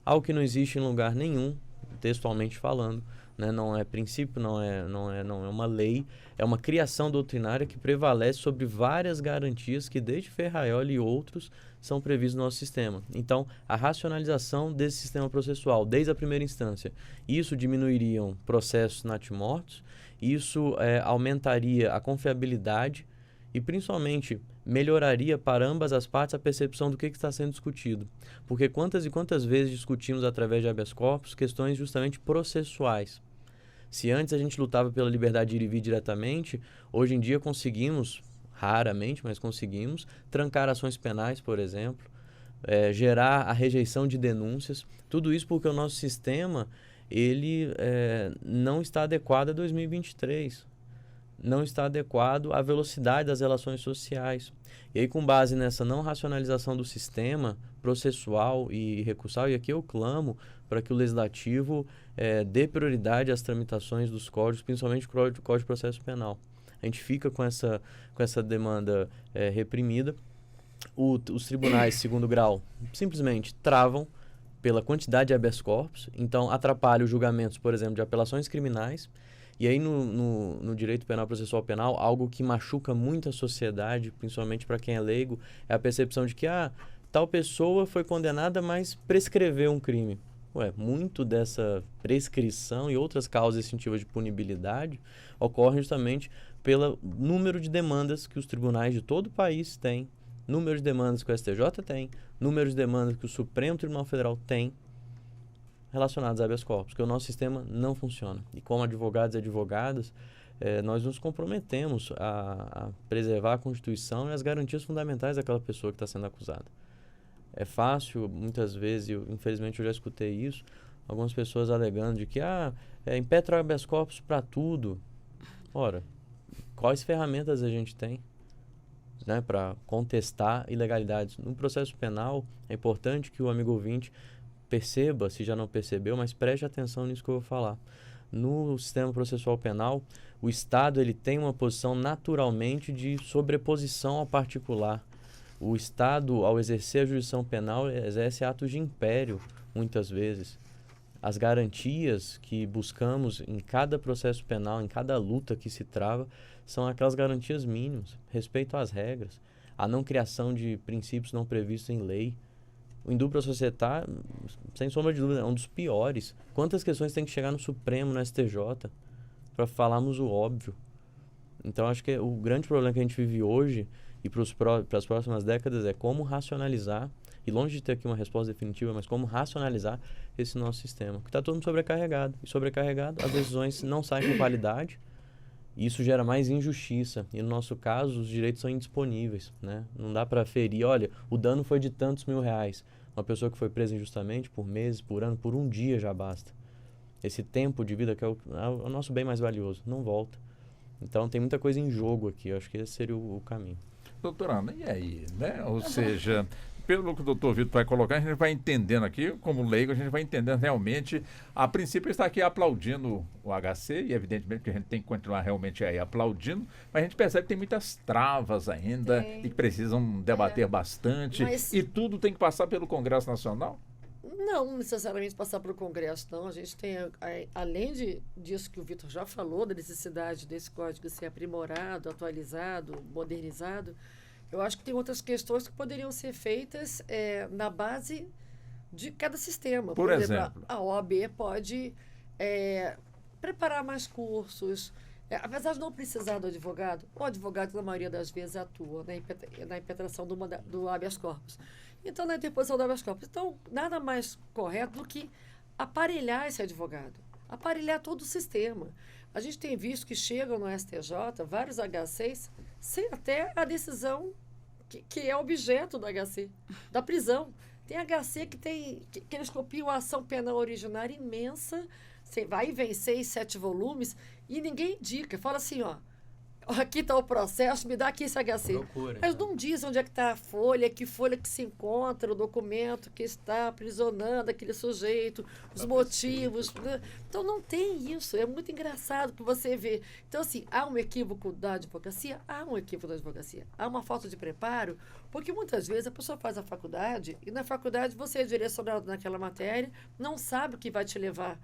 Algo que não existe em lugar nenhum, textualmente falando, né? Não é princípio, não é uma lei, é uma criação doutrinária que prevalece sobre várias garantias que desde Ferraioli e outros são previstos no nosso sistema. Então, a racionalização desse sistema processual desde a primeira instância, isso diminuiria processos natimortos, isso aumentaria a confiabilidade e, principalmente, melhoraria para ambas as partes a percepção do que está sendo discutido. Porque quantas e quantas vezes discutimos através de habeas corpus questões justamente processuais. Se antes a gente lutava pela liberdade de ir e vir diretamente, hoje em dia conseguimos, raramente, mas conseguimos, trancar ações penais, por exemplo, gerar a rejeição de denúncias. Tudo isso porque o nosso sistema ele, não está adequado a 2023. Não está adequado à velocidade das relações sociais. E aí, com base nessa não racionalização do sistema processual e recursal, e aqui eu clamo para que o Legislativo dê prioridade às tramitações dos códigos, principalmente o Código de Processo Penal. A gente fica com essa demanda reprimida. Os tribunais de segundo grau simplesmente travam pela quantidade de habeas corpus, então atrapalha os julgamentos, por exemplo, de apelações criminais. E aí no direito penal processual penal, algo que machuca muito a sociedade, principalmente para quem é leigo, é a percepção de que tal pessoa foi condenada, mas prescreveu um crime. Muito dessa prescrição e outras causas extintivas de punibilidade ocorrem justamente pelo número de demandas que os tribunais de todo o país têm, número de demandas que o STJ tem, número de demandas que o Supremo Tribunal Federal tem relacionados a habeas corpus, porque o nosso sistema não funciona. E como advogados e advogadas, nós nos comprometemos a preservar a Constituição e as garantias fundamentais daquela pessoa que está sendo acusada. É fácil, muitas vezes, infelizmente eu já escutei isso, algumas pessoas alegando de que impetra habeas corpus para tudo. Ora, quais ferramentas a gente tem, né, para contestar ilegalidades? No processo penal, é importante que o amigo ouvinte perceba, se já não percebeu, mas preste atenção nisso que eu vou falar. No sistema processual penal, o Estado ele tem uma posição naturalmente de sobreposição ao particular. O Estado, ao exercer a jurisdição penal, exerce atos de império, muitas vezes. As garantias que buscamos em cada processo penal, em cada luta que se trava, são aquelas garantias mínimas, respeito às regras, a não criação de princípios não previstos em lei. O indúbio societário, sem sombra de dúvida, é um dos piores. Quantas questões tem que chegar no Supremo, no STJ, para falarmos o óbvio? Então, acho que o grande problema que a gente vive hoje e para as próximas décadas é como racionalizar, e longe de ter aqui uma resposta definitiva, mas como racionalizar esse nosso sistema, que está todo sobrecarregado. E sobrecarregado, as decisões não saem com qualidade, e isso gera mais injustiça. E no nosso caso, os direitos são indisponíveis, né? Não dá para ferir, olha, o dano foi de tantos mil-reais. Uma pessoa que foi presa injustamente por meses, por ano, por um dia já basta. Esse tempo de vida que é o nosso bem mais valioso, não volta. Então tem muita coisa em jogo aqui, eu acho que esse seria o caminho. Doutora Ana, e aí, né? Ou seja, pelo que o doutor Vitor vai colocar, a gente vai entendendo aqui, como leigo, a gente vai entendendo realmente, a princípio está aqui aplaudindo o HC, e evidentemente que a gente tem que continuar realmente aí aplaudindo, mas a gente percebe que tem muitas travas ainda e que precisam debater bastante, e tudo tem que passar pelo Congresso Nacional? Não necessariamente passar pelo Congresso, não. A gente tem, além disso que o Vitor já falou, da necessidade desse código ser aprimorado, atualizado, modernizado, eu acho que tem outras questões que poderiam ser feitas na base de cada sistema. Por exemplo, a OAB pode preparar mais cursos, apesar de não precisar do advogado, o advogado, na maioria das vezes, atua na impetração do habeas corpus. Então, na interposição do habeas corpus. Então, nada mais correto do que aparelhar esse advogado, aparelhar todo o sistema. A gente tem visto que chegam no STJ vários HCs sem até a decisão que é objeto do HC, da prisão. Tem HC que eles copiam a ação penal originária imensa, vai e vem 6, 7 volumes, e ninguém indica. Fala assim, aqui está o processo, me dá aqui esse HC. Loucura, mas não diz onde é que está a folha, que folha que se encontra, o documento que está aprisionando aquele sujeito, os motivos. Então, não tem isso. É muito engraçado que você vê. Então, assim, há um equívoco da advocacia? Há um equívoco da advocacia. Há uma falta de preparo, porque muitas vezes a pessoa faz a faculdade e na faculdade você é direcionado naquela matéria, não sabe o que vai te levar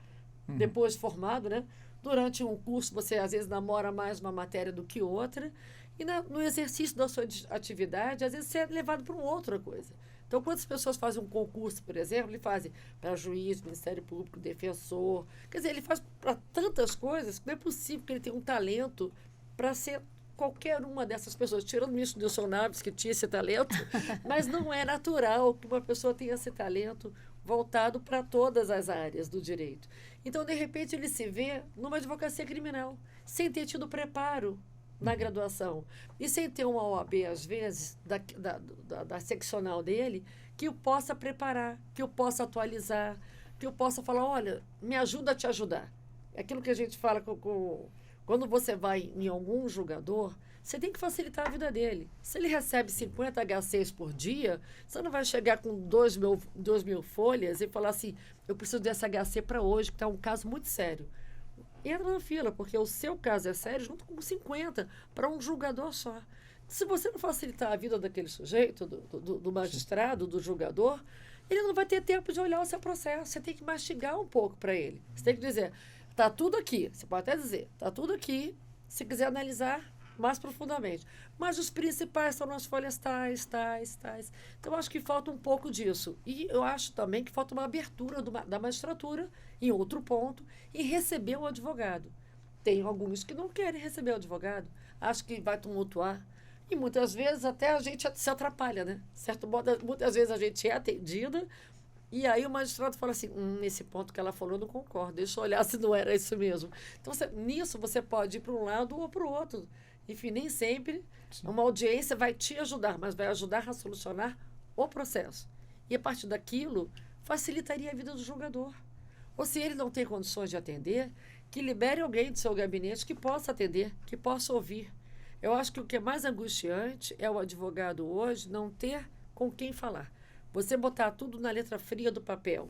depois de formado, né? Durante um curso, você às vezes namora mais uma matéria do que outra. E no exercício da sua atividade, às vezes você é levado para uma outra coisa. Então, quantas pessoas fazem um concurso, por exemplo, ele faz para juiz, Ministério Público, defensor. Quer dizer, ele faz para tantas coisas que não é possível que ele tenha um talento para ser qualquer uma dessas pessoas. Tirando o ministro Nilson Naves, que tinha esse talento, mas não é natural que uma pessoa tenha esse talento voltado para todas as áreas do direito. Então, de repente, ele se vê numa advocacia criminal, sem ter tido preparo na graduação. E sem ter uma OAB, às vezes, da seccional dele, que o possa preparar, que o possa atualizar, que eu possa falar, olha, me ajuda a te ajudar. É aquilo que a gente fala quando você vai em algum julgador, você tem que facilitar a vida dele. Se ele recebe 50 HCs por dia, você não vai chegar com 2 mil folhas e falar assim, eu preciso dessa HC para hoje, que está um caso muito sério. Entra na fila, porque o seu caso é sério, junto com 50, para um julgador só. Se você não facilitar a vida daquele sujeito, do magistrado, do julgador, ele não vai ter tempo de olhar o seu processo. Você tem que mastigar um pouco para ele. Você tem que dizer, tá tudo aqui. Você pode até dizer, tá tudo aqui, se quiser analisar mais profundamente. Mas os principais são nas folhas tais. Então, eu acho que falta um pouco disso. E eu acho também que falta uma abertura da magistratura, em outro ponto, em receber um advogado. Tem alguns que não querem receber o advogado, acham que vai tumultuar. E muitas vezes até a gente se atrapalha, né? Certo modo, muitas vezes a gente é atendida e aí o magistrado fala assim, nesse ponto que ela falou, eu não concordo, deixa eu olhar se não era isso mesmo. Então, nisso você pode ir para um lado ou para o outro. Enfim, nem sempre uma audiência vai te ajudar, mas vai ajudar a solucionar o processo. E a partir daquilo, facilitaria a vida do julgador. Ou se ele não tem condições de atender, que libere alguém do seu gabinete que possa atender, que possa ouvir. Eu acho que o que é mais angustiante é o advogado hoje não ter com quem falar. Você botar tudo na letra fria do papel,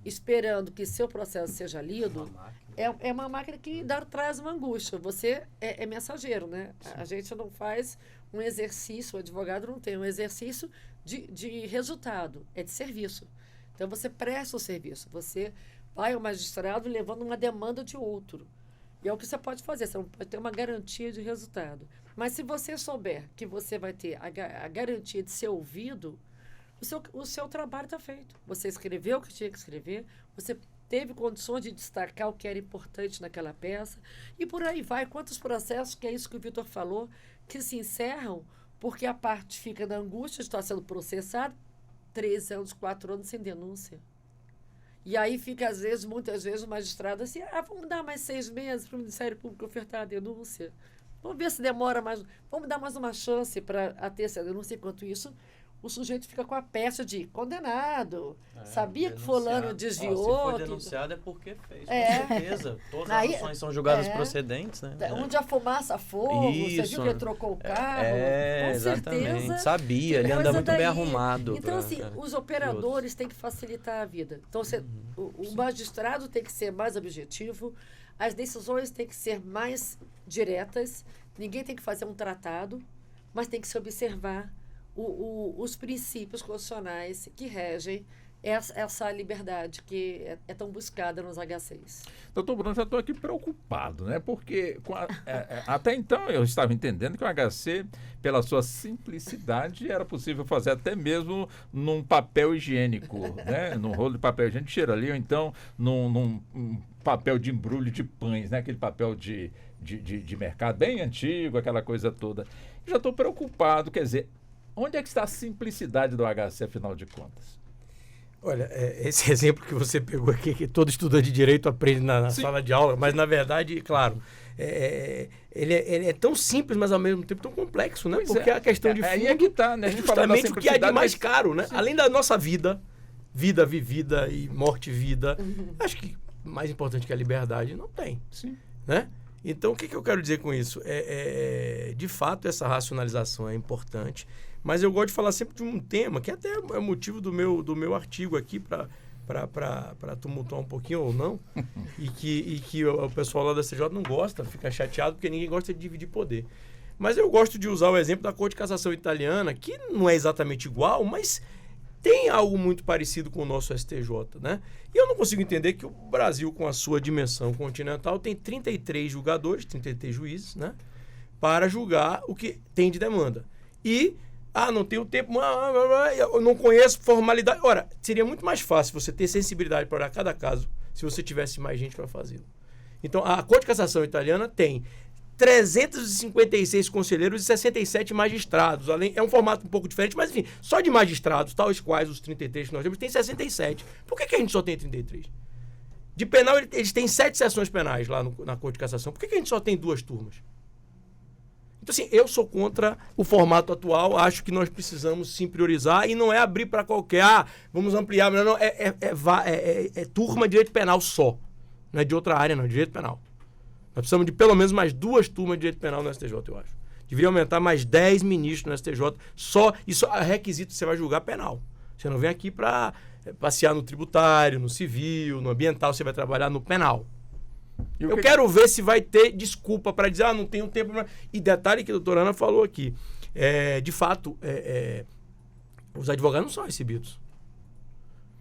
esperando que seu processo seja lido, é uma máquina que traz uma angústia. Você é mensageiro, né? A gente não faz um exercício, o advogado não tem um exercício de resultado, é de serviço. Então, você presta o serviço, você vai ao magistrado levando uma demanda de outro. E é o que você pode fazer, você não pode ter uma garantia de resultado. Mas se você souber que você vai ter a garantia de ser ouvido, o seu trabalho está feito. Você escreveu o que tinha que escrever, você teve condições de destacar o que era importante naquela peça, e por aí vai. Quantos processos, que é isso que o Vitor falou, que se encerram porque a parte fica na angústia de estar sendo processado, 3 anos, 4 anos sem denúncia. E aí fica, muitas vezes, o magistrado assim, vamos dar mais 6 meses para o Ministério Público ofertar a denúncia. Vamos ver se demora mais, vamos dar mais uma chance para ter essa denúncia. Enquanto isso, o sujeito fica com a peça de condenado, sabia que fulano desviou. Se for denunciado é porque fez, com certeza. Todas as ações são julgadas procedentes, né? Onde a fumaça fogo, você viu que ele trocou o carro, com exatamente. certeza. Sabia, ele anda muito bem arrumado. Então, assim, os operadores têm que facilitar a vida. Então, o magistrado tem que ser mais objetivo, as decisões têm que ser mais diretas, ninguém tem que fazer um tratado, mas tem que se observar os princípios constitucionais que regem essa liberdade que é tão buscada nos H6. Doutor Bruno, já estou aqui preocupado, né? Porque até então eu estava entendendo que o HC, pela sua simplicidade, era possível fazer até mesmo num papel higiênico, né? Num rolo de papel higiênico, tira ali, ou então num papel de embrulho de pães, né? Aquele papel de mercado bem antigo, aquela coisa toda. Já estou preocupado, quer dizer, onde é que está a simplicidade do HC, afinal de contas? Olha, esse exemplo que você pegou aqui, que todo estudante de direito aprende na sala de aula, mas na verdade, claro, ele é tão simples, mas ao mesmo tempo tão complexo, né? Porque a questão de fundo aí é que tá, né? A gente justamente o que há de mais caro, né? Sim. Além da nossa vida vivida e morte vida, acho que mais importante que a liberdade não tem. Sim. Né? Então, o que eu quero dizer com isso? De fato, essa racionalização é importante, mas eu gosto de falar sempre de um tema que até é motivo do meu artigo aqui para tumultuar um pouquinho ou não, e que o pessoal lá da CJ não gosta, fica chateado porque ninguém gosta de dividir poder. Mas eu gosto de usar o exemplo da Corte de Cassação italiana, que não é exatamente igual, mas tem algo muito parecido com o nosso STJ, né? E eu não consigo entender que o Brasil, com a sua dimensão continental, tem 33 julgadores, 33 juízes, né? Para julgar o que tem de demanda. E, não tenho tempo, eu não conheço formalidade. Ora, seria muito mais fácil você ter sensibilidade para olhar cada caso se você tivesse mais gente para fazê-lo. Então, a Corte de Cassação italiana tem 356 conselheiros e 67 magistrados. É um formato um pouco diferente, mas enfim, só de magistrados, tais quais os 33 que nós temos, tem 67. Por que a gente só tem 33? De penal, eles têm 7 sessões penais lá na Corte de Cassação. Por que a gente só tem 2 turmas? Então, assim, eu sou contra o formato atual, acho que nós precisamos sim priorizar e não é abrir para qualquer, vamos ampliar, não, é turma de direito penal só. Não é de outra área, não, é de direito penal. Nós precisamos de pelo menos mais 2 turmas de direito penal no STJ, eu acho. Deveria aumentar mais 10 ministros no STJ. Isso é requisito que você vai julgar penal. Você não vem aqui para passear no tributário, no civil, no ambiental, você vai trabalhar no penal. Eu quero ver se vai ter desculpa para dizer, não tenho tempo. E detalhe que a doutora Ana falou aqui. De fato, os advogados não são recebidos.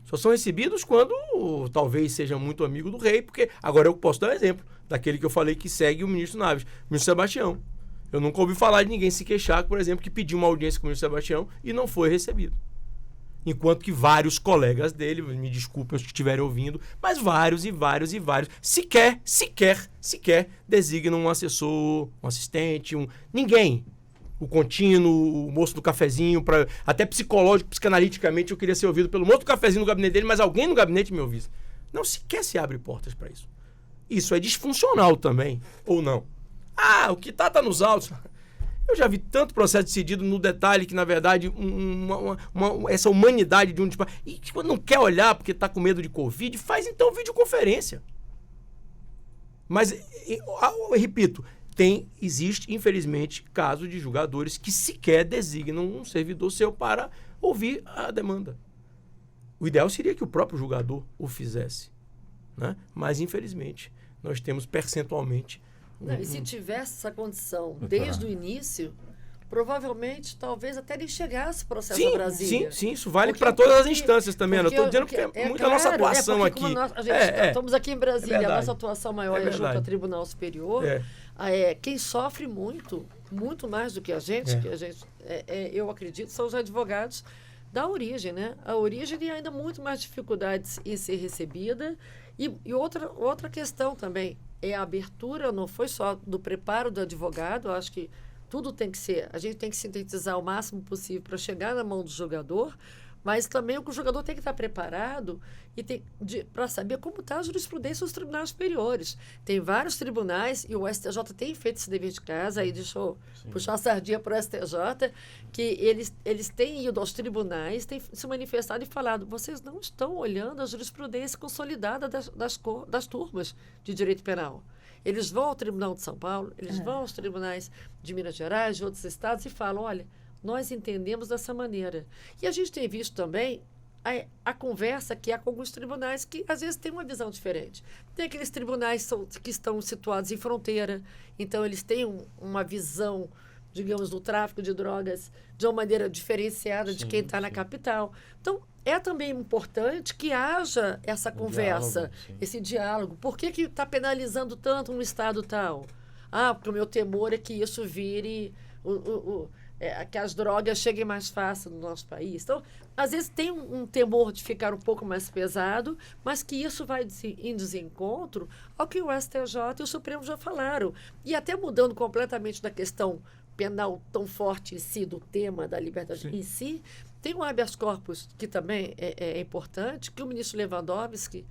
Só são recebidos quando talvez seja muito amigo do rei, porque agora eu posso dar um exemplo daquele que eu falei que segue o ministro Naves, o ministro Sebastião. Eu nunca ouvi falar de ninguém se queixar, por exemplo, que pediu uma audiência com o ministro Sebastião e não foi recebido. Enquanto que vários colegas dele, me desculpem os que estiverem ouvindo, mas vários sequer designam um assessor, um assistente, ninguém. O contínuo, o moço do cafezinho, até psicológico, psicanaliticamente, eu queria ser ouvido pelo moço do cafezinho no gabinete dele, mas alguém no gabinete me ouvisse. Não sequer se abre portas para isso. Isso é disfuncional também, ou não? O que tá nos autos. Eu já vi tanto processo decidido no detalhe que, na verdade, essa humanidade de um tipo... E quando não quer olhar porque tá com medo de Covid, faz então videoconferência. Mas, eu repito, existe, infelizmente, casos de julgadores que sequer designam um servidor seu para ouvir a demanda. O ideal seria que o próprio julgador o fizesse, né? Mas, infelizmente, nós temos percentualmente... E se tivesse essa condição desde o início, provavelmente, talvez até nem chegasse o processo a Brasília. Sim, isso vale para todas as instâncias também. Eu estou dizendo que é muita nossa atuação aqui. Estamos aqui em Brasília, a nossa atuação maior é junto ao Tribunal Superior. Quem sofre muito mais do que a gente, eu acredito, são os advogados da origem, né? A origem tem ainda muito mais dificuldades em ser recebida. E outra questão também é a abertura, não foi só do preparo do advogado, eu acho que tudo tem que ser, a gente tem que sintetizar o máximo possível para chegar na mão do jogador, mas também o jogador tem que estar preparado para saber como está a jurisprudência dos tribunais superiores. Tem vários tribunais, e o STJ tem feito esse dever de casa, aí deixa eu puxar a sardinha para o STJ, que eles têm ido aos tribunais, têm se manifestado e falado, vocês não estão olhando a jurisprudência consolidada das turmas de direito penal. Eles vão ao Tribunal de São Paulo, eles vão aos tribunais de Minas Gerais, de outros estados, e falam, olha, nós entendemos dessa maneira. E a gente tem visto também a conversa que há com alguns tribunais que, às vezes, têm uma visão diferente. Tem aqueles tribunais que estão situados em fronteira, então eles têm uma visão, digamos, do tráfico de drogas de uma maneira diferenciada de quem está na capital. Então, é também importante que haja essa conversa, esse diálogo. Por que está penalizando tanto um estado tal? Porque o meu temor é que isso vire... que as drogas cheguem mais fácil no nosso país. Então, às vezes tem um temor de ficar um pouco mais pesado, mas que isso vai em desencontro ao que o STJ e o Supremo já falaram. E até mudando completamente da questão penal tão forte em si, do tema da liberdade em si, tem um habeas corpus que também é importante, que o ministro Lewandowski,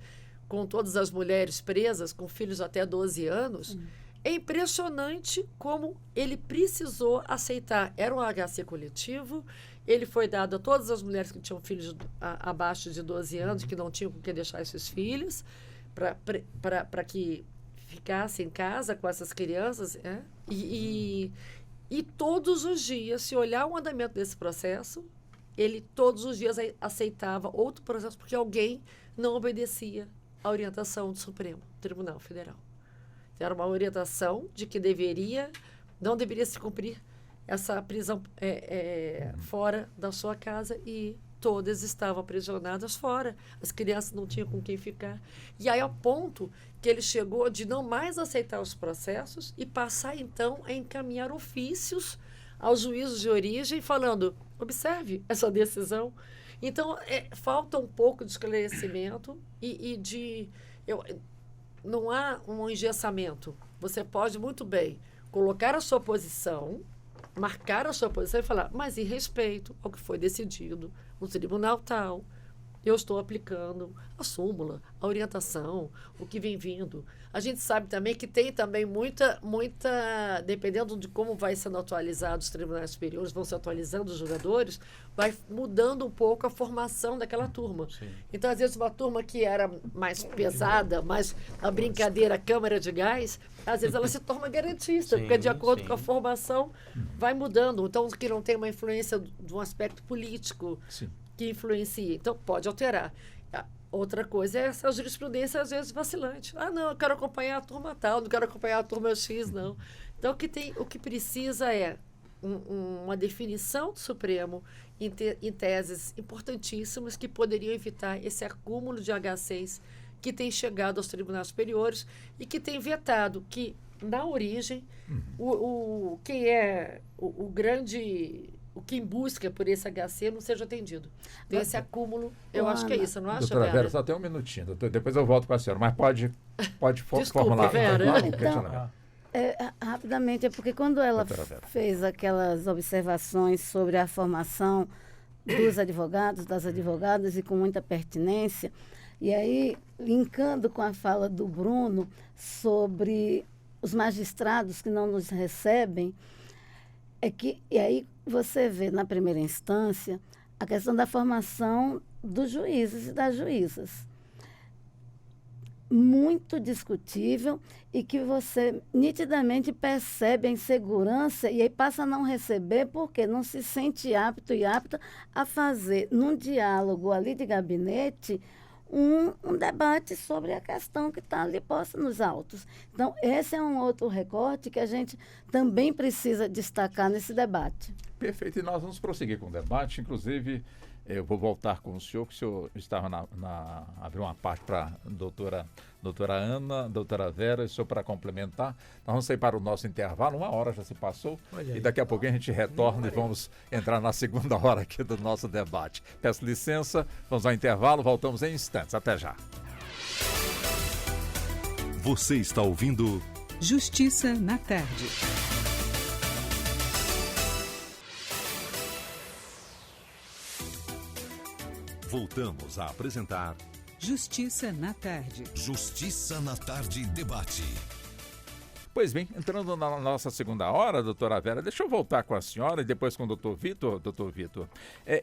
com todas as mulheres presas, com filhos até 12 anos... É impressionante como ele precisou aceitar. Era um HC coletivo, ele foi dado a todas as mulheres que tinham filhos abaixo de 12 anos, que não tinham com quem deixar esses filhos, para que ficassem em casa com essas crianças. E todos os dias, se olhar o andamento desse processo, ele todos os dias aceitava outro processo, porque alguém não obedecia à orientação do Supremo Tribunal Federal. Era uma orientação de que não deveria se cumprir essa prisão fora da sua casa, e todas estavam aprisionadas fora. As crianças não tinham com quem ficar. E aí, ao ponto que ele chegou de não mais aceitar os processos e passar, então, a encaminhar ofícios aos juízos de origem, falando, observe essa decisão. Então, falta um pouco de esclarecimento não há um engessamento. Você pode muito bem colocar a sua posição, marcar a sua posição e falar, mas em respeito ao que foi decidido no tribunal tal, eu estou aplicando a súmula, a orientação, o que vem vindo. A gente sabe também que tem também muita, dependendo de como vai sendo atualizado os tribunais superiores, vão se atualizando os jogadores, vai mudando um pouco a formação daquela turma. Sim. Então, às vezes, uma turma que era mais pesada, mais a brincadeira, a câmara de gás, às vezes ela se torna garantista, porque de acordo com a formação vai mudando. Então, que não tem uma influência de um aspecto político, que influencia. Então, pode alterar. Outra coisa é essa jurisprudência, às vezes, vacilante. Não, eu quero acompanhar a turma tal, não quero acompanhar a turma X, não. Então, o que precisa é uma definição do Supremo em teses importantíssimas que poderiam evitar esse acúmulo de H6 que tem chegado aos tribunais superiores e que tem vetado que, na origem, quem é o grande... O quem busca por esse HC não seja atendido. Então, esse acúmulo, eu acho que é isso, não acha, doutora Vera? Só tem um minutinho, doutor, depois eu volto com a senhora, mas pode formular. Vera. Então, rapidamente, é porque quando ela fez aquelas observações sobre a formação dos advogados, das advogadas, e com muita pertinência, e aí, linkando com a fala do Bruno sobre os magistrados que não nos recebem, e aí você vê na primeira instância a questão da formação dos juízes e das juízas. Muito discutível e que você nitidamente percebe a insegurança e aí passa a não receber porque não se sente apto e apta a fazer, num diálogo ali de gabinete, um debate sobre a questão que está ali posta nos autos. Então, esse é um outro recorte que a gente também precisa destacar nesse debate. Perfeito, e nós vamos prosseguir com o debate, inclusive eu vou voltar com o senhor, que o senhor estava abriu uma parte para a doutora Ana, doutora Vera, e o senhor para complementar. Nós vamos sair para o nosso intervalo, 1 hora já se passou, e daqui a pouquinho a gente retorna e vamos entrar na segunda hora aqui do nosso debate. Peço licença, vamos ao intervalo, voltamos em instantes. Até já. Você está ouvindo Justiça na Tarde. Voltamos a apresentar Justiça na Tarde. Justiça na Tarde Debate. Pois bem, entrando na nossa segunda hora, doutora Vera, deixa eu voltar com a senhora e depois com o doutor Vitor. Doutor Vitor,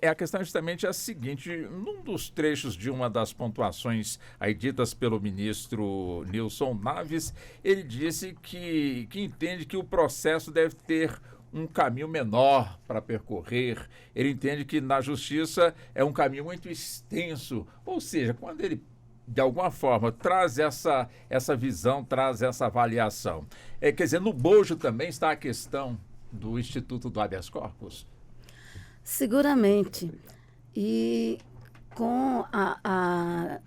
a questão justamente é a seguinte: num dos trechos de uma das pontuações aí ditas pelo ministro Nilson Naves, ele disse que entende que o processo deve ter um caminho menor para percorrer. Ele entende que na justiça é um caminho muito extenso. Ou seja, quando ele, de alguma forma, traz essa visão, traz essa avaliação. Quer dizer, no bojo também está a questão do Instituto do Habeas Corpus? Seguramente. E com a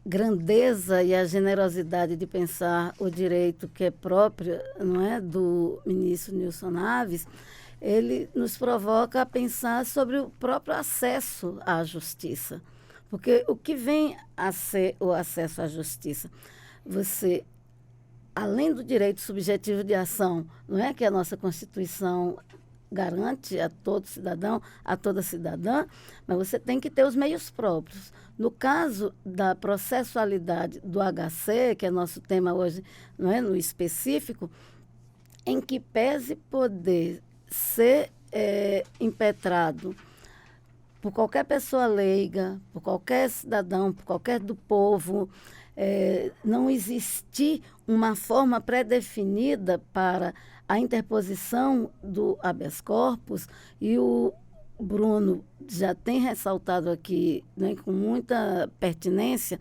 grandeza e a generosidade de pensar o direito que é próprio, não é, do ministro Nilson Naves, ele nos provoca a pensar sobre o próprio acesso à justiça. Porque o que vem a ser o acesso à justiça? Você, além do direito subjetivo de ação, não é, que a nossa Constituição garante a todo cidadão, a toda cidadã, mas você tem que ter os meios próprios. No caso da processualidade do HC, que é nosso tema hoje, não é, no específico, em que pese poder ser impetrado por qualquer pessoa leiga, por qualquer cidadão, por qualquer do povo, não existir uma forma pré-definida para a interposição do habeas corpus, e o Bruno já tem ressaltado aqui, né, com muita pertinência,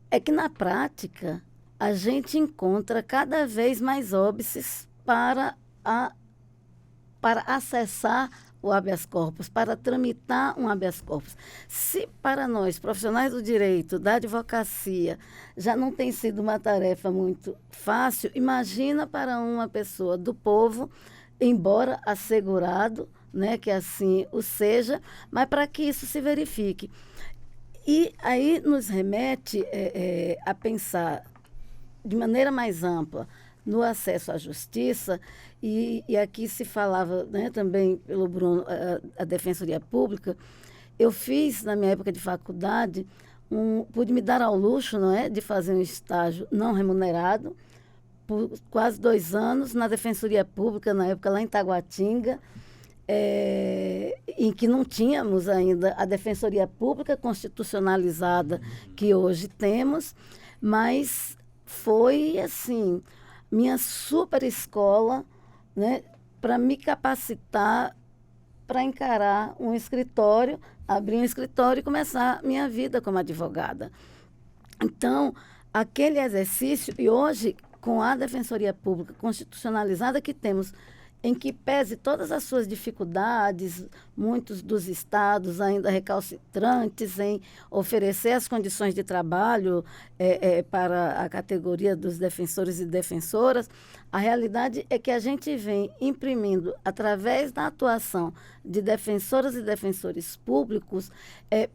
é que na prática a gente encontra cada vez mais óbices para acessar o habeas corpus, para tramitar um habeas corpus. Se para nós, profissionais do direito, da advocacia, já não tem sido uma tarefa muito fácil, imagina para uma pessoa do povo, embora assegurado, né, que assim o seja, mas para que isso se verifique. E aí nos remete a pensar de maneira mais ampla no acesso à justiça, e aqui se falava, né, também pelo Bruno, a Defensoria Pública. Eu fiz, na minha época de faculdade, pude me dar ao luxo, não é, de fazer um estágio não remunerado por quase 2 anos na Defensoria Pública, na época lá em Taguatinga, em que não tínhamos ainda a Defensoria Pública constitucionalizada que hoje temos, mas foi, assim, minha super escola, né, para me capacitar para encarar um escritório, abrir um escritório e começar minha vida como advogada. Então, aquele exercício, e hoje, com a Defensoria Pública constitucionalizada que temos em que pese todas as suas dificuldades, muitos dos estados ainda recalcitrantes em oferecer as condições de trabalho para a categoria dos defensores e defensoras, a realidade é que a gente vem imprimindo, através da atuação de defensoras e defensores públicos,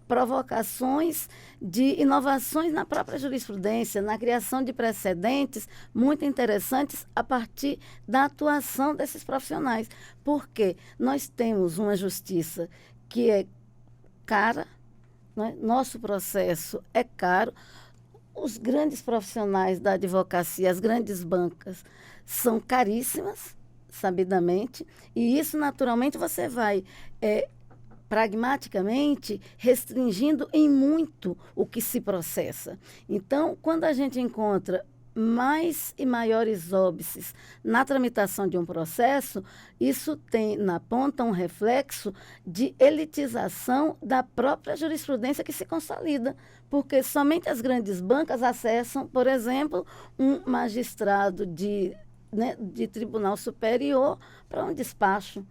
provocações de inovações na própria jurisprudência, na criação de precedentes muito interessantes a partir da atuação desses profissionais. Porque nós temos uma justiça que é cara, né? Nosso processo é caro, os grandes profissionais da advocacia, as grandes bancas, são caríssimas, sabidamente, e isso, naturalmente, você vai pragmaticamente restringindo em muito o que se processa. Então, quando a gente encontra mais e maiores óbices na tramitação de um processo, isso tem na ponta um reflexo de elitização da própria jurisprudência que se consolida, porque somente as grandes bancas acessam, por exemplo, um magistrado de tribunal superior para um despacho.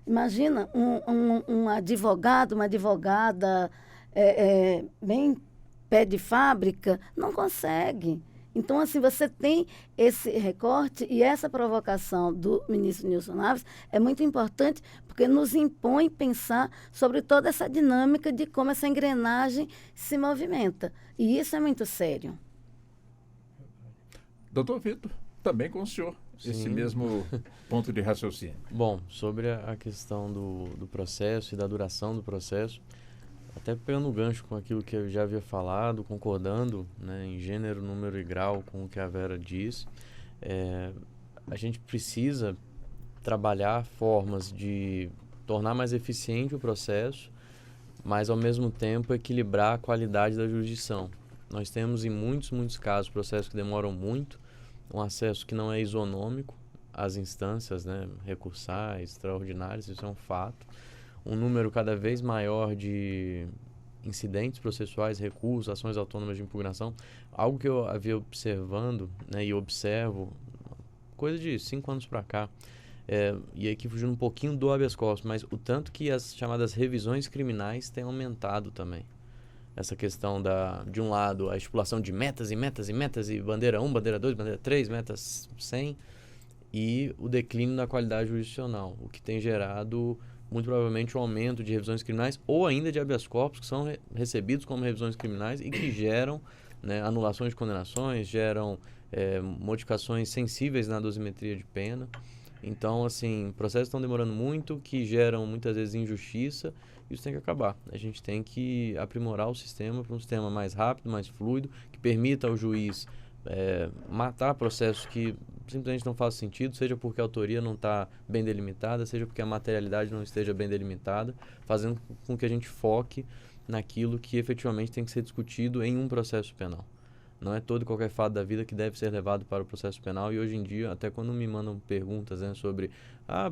Imagina um advogado, uma advogada bem pé de fábrica, não consegue. Então, assim, você tem esse recorte e essa provocação do ministro Nilson Naves é muito importante porque nos impõe pensar sobre toda essa dinâmica de como essa engrenagem se movimenta. E isso é muito sério. Doutor Vitor, também com o senhor, esse mesmo ponto de raciocínio. Bom, sobre a questão do processo e da duração do processo, até pegando o gancho com aquilo que eu já havia falado, concordando, né, em gênero, número e grau com o que a Vera diz, a gente precisa trabalhar formas de tornar mais eficiente o processo, mas ao mesmo tempo equilibrar a qualidade da jurisdição. Nós temos em muitos casos processos que demoram muito, um acesso que não é isonômico às instâncias, né, recursais, extraordinárias, isso é um fato. Um número cada vez maior de incidentes processuais, recursos, ações autônomas de impugnação. Algo que eu havia observando, né, e observo, coisa de 5 anos para cá, e aqui fugindo um pouquinho do habeas corpus, mas o tanto que as chamadas revisões criminais têm aumentado também. Essa questão de um lado, a estipulação de metas e metas e metas, e bandeira 1, bandeira 2, bandeira 3, metas 100, e o declínio da qualidade jurisdicional, o que tem gerado muito provavelmente um aumento de revisões criminais ou ainda de habeas corpus que são recebidos como revisões criminais e que geram, né, anulações de condenações, geram modificações sensíveis na dosimetria de pena. Então, assim, processos estão demorando muito, que geram muitas vezes injustiça, e isso tem que acabar. A gente tem que aprimorar o sistema para um sistema mais rápido, mais fluido, que permita ao juiz matar processos que simplesmente não fazem sentido, seja porque a autoria não está bem delimitada, seja porque a materialidade não esteja bem delimitada, fazendo com que a gente foque naquilo que efetivamente tem que ser discutido em um processo penal. Não é todo e qualquer fato da vida que deve ser levado para o processo penal, e hoje em dia, até quando me mandam perguntas, né, sobre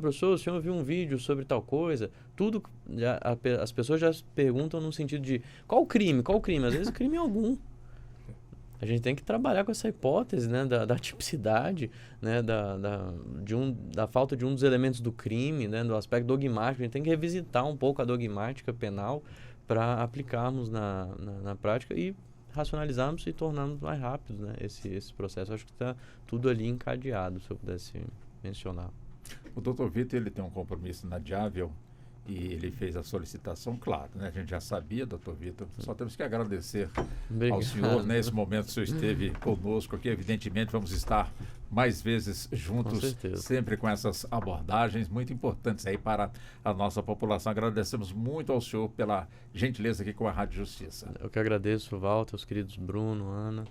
professor, o senhor viu um vídeo sobre tal coisa, tudo, as pessoas já perguntam no sentido de qual o crime? Às vezes o crime é algum. A gente tem que trabalhar com essa hipótese, né, da tipicidade, né, da falta de um dos elementos do crime, né, do aspecto dogmático. A gente tem que revisitar um pouco a dogmática penal para aplicarmos na prática e racionalizarmos e tornarmos mais rápidos, né, esse processo. Acho que está tudo ali encadeado, se eu pudesse mencionar. O doutor Vitor, ele tem um compromisso inadiável e ele fez a solicitação, claro, né? A gente já sabia, doutor Vitor, só temos que agradecer ao senhor, nesse momento o senhor esteve conosco aqui, evidentemente vamos estar mais vezes juntos, sempre com essas abordagens muito importantes aí para a nossa população. Agradecemos muito ao senhor pela gentileza aqui com a Rádio Justiça. Eu que agradeço, Walter, os queridos Bruno, Ana,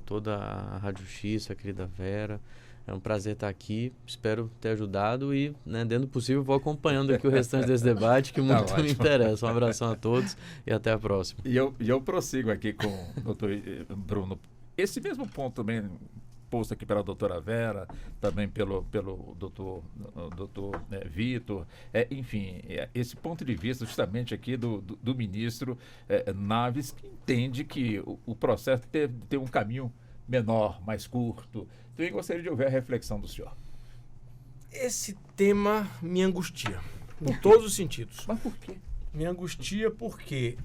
toda a Rádio Justiça, a querida Vera. É um prazer estar aqui, espero ter ajudado e, né, dentro do possível, vou acompanhando aqui o restante desse debate, que muito me interessa. Um abração a todos e até a próxima. E eu prossigo aqui com o doutor Bruno. Esse mesmo ponto também posto aqui pela doutora Vera, também pelo doutor Vitor, enfim, esse ponto de vista justamente aqui do ministro Naves, que entende que o processo tem um caminho menor, mais curto. Então, eu gostaria de ouvir a reflexão do senhor. Esse tema me angustia, em todos os sentidos. Mas por quê? Me angustia porque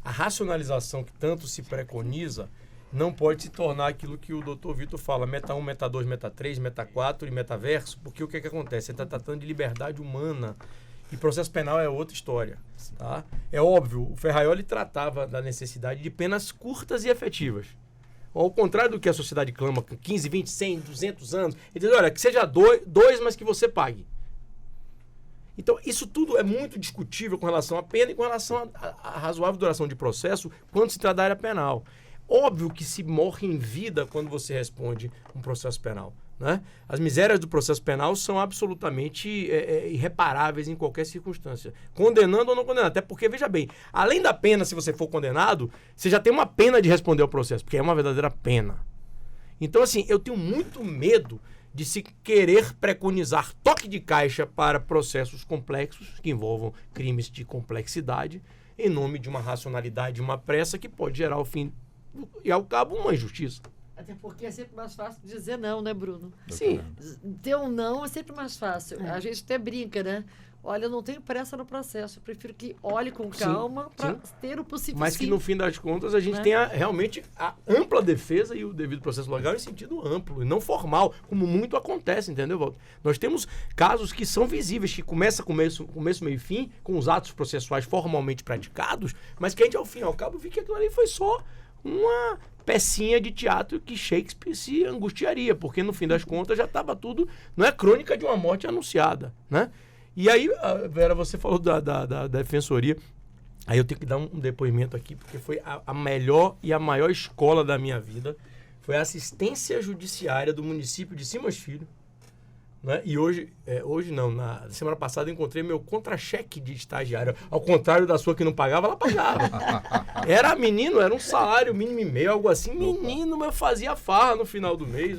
a racionalização que tanto se preconiza não pode se tornar aquilo que o Dr. Vitor fala, meta 1, meta 2, meta 3, meta 4 e metaverso, porque o que acontece? Você está tratando de liberdade humana e processo penal é outra história. Tá? É óbvio, o Ferraioli tratava da necessidade de penas curtas e efetivas. Ao contrário do que a sociedade clama, 15, 20, 100, 200 anos, ele diz, olha, que seja dois, mas que você pague. Então, isso tudo é muito discutível com relação à pena e com relação à razoável duração de processo quando se trata da área penal. Óbvio que se morre em vida quando você responde um processo penal. Né? As misérias do processo penal são absolutamente irreparáveis em qualquer circunstância. Condenando ou não condenando. Até porque, veja bem, além da pena, se você for condenado, você já tem uma pena de responder ao processo, porque é uma verdadeira pena. Então, assim, eu tenho muito medo de se querer preconizar toque de caixa para processos complexos que envolvam crimes de complexidade em nome de uma racionalidade, uma pressa que pode gerar ao fim e ao cabo uma injustiça. Até porque é sempre mais fácil dizer não, né, Bruno? Sim. Ter um não é sempre mais fácil. A gente até brinca, né? Olha, eu não tenho pressa no processo. Eu prefiro que olhe com calma para ter o possível. Mas que no fim das contas a gente tenha realmente a ampla defesa e o devido processo legal em sentido amplo e não formal, como muito acontece, entendeu, Walter? Nós temos casos que são visíveis, que começo, meio e fim, com os atos processuais formalmente praticados, mas que a gente, ao fim e ao cabo, viu que aquilo ali foi só uma pecinha de teatro que Shakespeare se angustiaria, porque no fim das contas já estava tudo, não é crônica de uma morte anunciada, né? E aí, Vera, você falou da defensoria, aí eu tenho que dar um depoimento aqui, porque foi a melhor e a maior escola da minha vida, foi a assistência judiciária do município de Simões Filho, né? E hoje não, na semana passada eu encontrei meu contra-cheque de estagiário, ao contrário da sua que não pagava, ela pagava. Era um salário mínimo e meio, algo assim, menino, mas eu fazia farra no final do mês.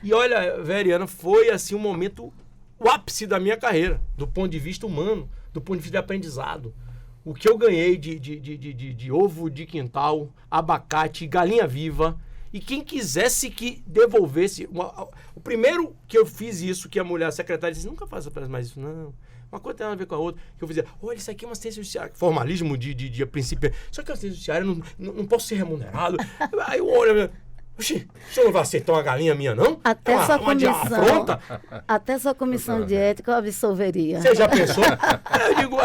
E olha, Veriana, foi assim um momento, o ápice da minha carreira, do ponto de vista humano, do ponto de vista de aprendizado. O que eu ganhei de ovo de quintal, abacate, galinha viva, e quem quisesse que devolvesse... O primeiro que eu fiz isso, que a mulher, a secretária, disse, nunca faça mais isso, não. Uma coisa tem nada a ver com a outra. Que eu fazia, olha, isso aqui é uma assistência judiciária. Formalismo de princípio. Só que a assistência judiciária não posso ser remunerado. Aí eu olho... Oxi, o senhor não vai aceitar uma galinha minha, não? Até sua comissão de ética eu absolveria. Você já pensou? Eu digo,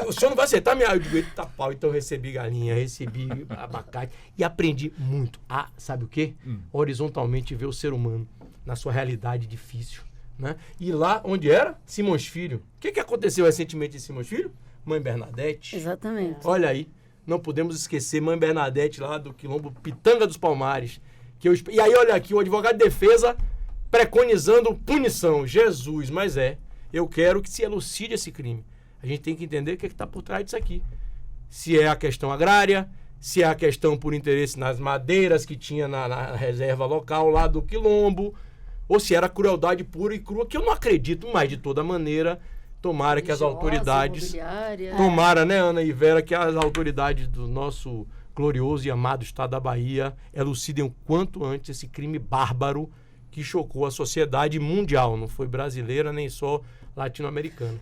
o senhor não vai aceitar minha... Eu digo, eita pau, então eu recebi galinha, recebi abacate e aprendi muito a, sabe o quê? Horizontalmente ver o ser humano na sua realidade difícil, né? E lá, onde era? Simões Filho. O que aconteceu recentemente em Simões Filho? Mãe Bernadette. Exatamente. Olha aí, não podemos esquecer Mãe Bernadette lá do Quilombo Pitanga dos Palmares. E aí, olha aqui, o advogado de defesa preconizando punição. Jesus, mas eu quero que se elucide esse crime. A gente tem que entender o que está por trás disso aqui. Se é a questão agrária, se é a questão por interesse nas madeiras que tinha na reserva local lá do Quilombo, ou se era crueldade pura e crua, que eu não acredito, mas de toda maneira, tomara que as autoridades... Tomara, né, Ana e Vera, que as autoridades do nosso... glorioso e amado estado da Bahia elucidem o quanto antes esse crime bárbaro que chocou a sociedade mundial, não foi brasileira nem só latino-americana.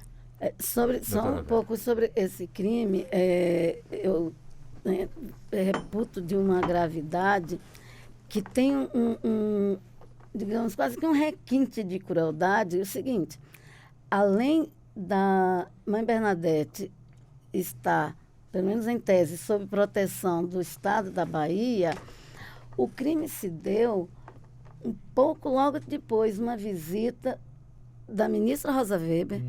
Só um pouco sobre esse crime, eu reputo de uma gravidade que tem digamos, quase que um requinte de crueldade. É o seguinte, além da Mãe Bernadette estar, pelo menos em tese, sob proteção do Estado da Bahia, o crime se deu um pouco logo depois, uma visita da ministra Rosa Weber,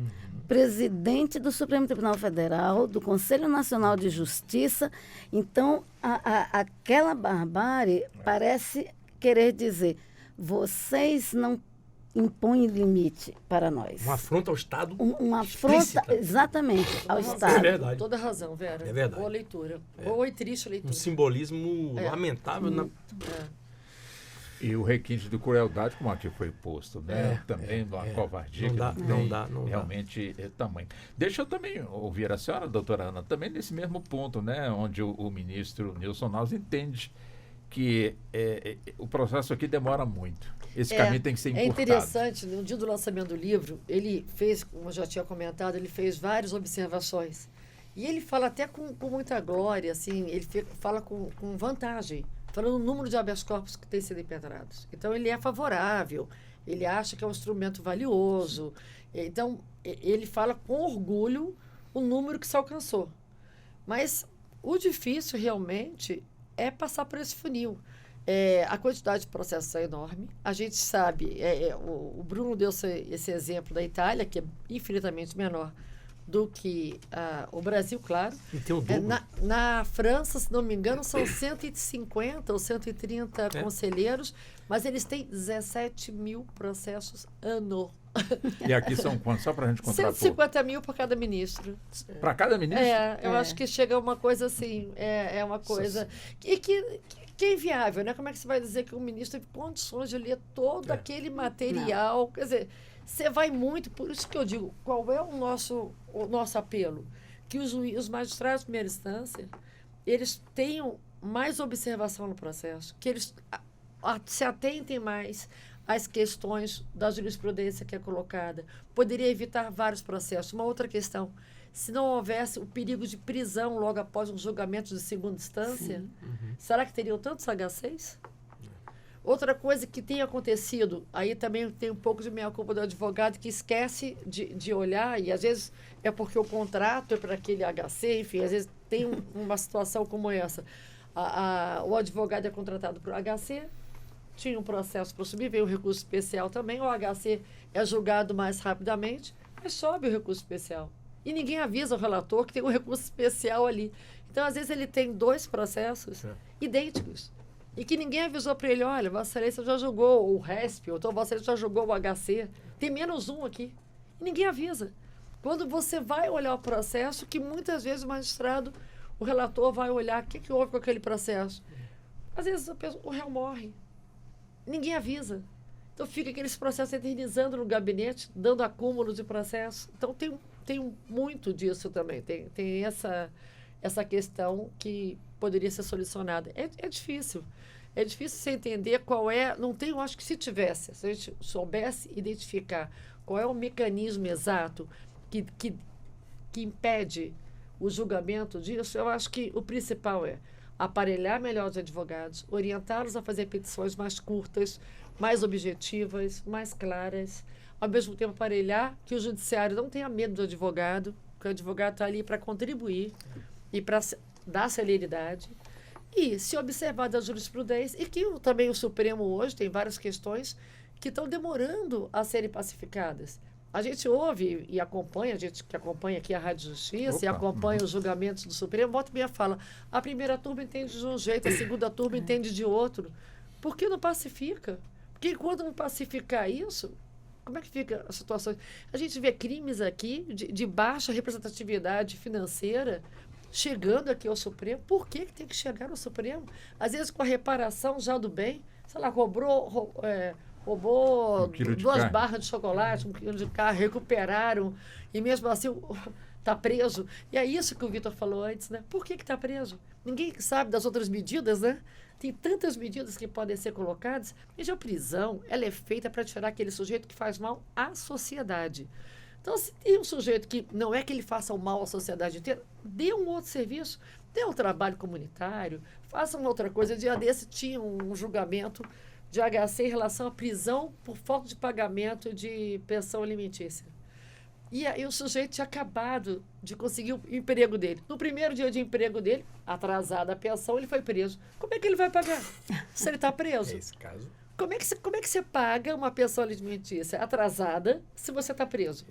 presidente do Supremo Tribunal Federal, do Conselho Nacional de Justiça. Então, aquela barbárie parece querer dizer, vocês não impõe limite para nós. Uma afronta ao Estado. Uma afronta, exatamente, ao Estado. É verdade. Toda razão, Vera. É verdade. Boa leitura. Boa e triste leitura. Um simbolismo lamentável. E o requinte de crueldade, como aqui foi posto, né? Também uma covardia. Não dá. Realmente é tamanho. Deixa eu também ouvir a senhora, doutora Ana, também nesse mesmo ponto, né? Onde o ministro Nilson Naus entende que o processo aqui demora muito. Esse caminho tem que ser encurtado. É interessante, no dia do lançamento do livro, ele fez, como eu já tinha comentado, ele fez várias observações. E ele fala até com muita glória, assim, ele fala com vantagem, falando o número de habeas corpus que têm sido impetrados. Então, ele é favorável, ele acha que é um instrumento valioso. Então, ele fala com orgulho o número que se alcançou. Mas o difícil, realmente, é passar por esse funil. A quantidade de processos é enorme. A gente sabe, o Bruno deu esse exemplo da Itália, que é infinitamente menor do que o Brasil, claro. E tem o dobro. Na França, se não me engano, são 150 ou 130 conselheiros, mas eles têm 17 mil processos ano. E aqui são quantos? Só para a gente contrapor. 150 mil por cada ministro. Para cada ministro? Eu acho que chega a uma coisa assim, é uma coisa... E que é inviável, né? Como é que você vai dizer que o ministro teve condições de ler todo aquele material? Não. Quer dizer, você vai muito... Por isso que eu digo, qual é o nosso apelo? Que os magistrados de primeira instância, eles tenham mais observação no processo, que eles se atentem mais às questões da jurisprudência que é colocada. Poderia evitar vários processos. Uma outra questão, se não houvesse o perigo de prisão logo após um julgamento de segunda instância, será que teriam tantos H6? Outra coisa que tem acontecido, aí também tem um pouco de meia-culpa do advogado que esquece de olhar, e às vezes é porque o contrato é para aquele HC, enfim, às vezes tem uma situação como essa. O advogado é contratado para o HC, tinha um processo para subir, veio o recurso especial também, o HC é julgado mais rapidamente, mas sobe o recurso especial. E ninguém avisa o relator que tem um recurso especial ali. Então, às vezes, ele tem 2 processos idênticos. E que ninguém avisou para ele, olha, Vossa Excelência já julgou o RESP, ou então Vossa Excelência já julgou o HC. Tem menos um aqui. E ninguém avisa. Quando você vai olhar o processo, que muitas vezes o magistrado, o relator vai olhar o que houve com aquele processo. Às vezes, o réu morre. Ninguém avisa. Então, fica aqueles processos eternizando no gabinete, dando acúmulo de processo. Então, tem muito disso também. Tem essa questão que poderia ser solucionada. É difícil. É difícil você entender qual é... Eu acho que se a gente soubesse identificar qual é o mecanismo exato que impede o julgamento disso, eu acho que o principal é aparelhar melhor os advogados, orientá-los a fazer petições mais curtas, mais objetivas, mais claras, ao mesmo tempo aparelhar que o judiciário não tenha medo do advogado, que o advogado está ali para contribuir e para dar celeridade, e se observar da jurisprudência, e que também o Supremo hoje tem várias questões que estão demorando a serem pacificadas. A gente ouve e acompanha, a gente que acompanha aqui a Rádio Justiça e acompanha os julgamentos do Supremo, volta e meia fala, a primeira turma entende de um jeito, a segunda turma entende de outro. Por que não pacifica? Porque quando não pacificar isso, como é que fica a situação? A gente vê crimes aqui de baixa representatividade financeira chegando aqui ao Supremo. Por que tem que chegar ao Supremo? Às vezes com a reparação já do bem, sei lá, roubou 2 barras de chocolate, 1 quilo de carne, recuperaram, e mesmo assim está preso. E é isso que o Vitor falou antes, né? Por que está preso? Ninguém sabe das outras medidas, né? Tem tantas medidas que podem ser colocadas. Veja, a prisão, ela é feita para tirar aquele sujeito que faz mal à sociedade. Então, se tem um sujeito que não é que ele faça o mal à sociedade inteira, dê um outro serviço, dê um trabalho comunitário, faça uma outra coisa. Dia desse tinha um julgamento de HC em relação à prisão por falta de pagamento de pensão alimentícia. E aí o sujeito tinha acabado de conseguir o emprego dele. No primeiro dia de emprego dele, atrasada a pensão, ele foi preso. Como é que ele vai pagar se ele está preso? Nesse caso. Como é que você paga uma pensão alimentícia atrasada se você está preso?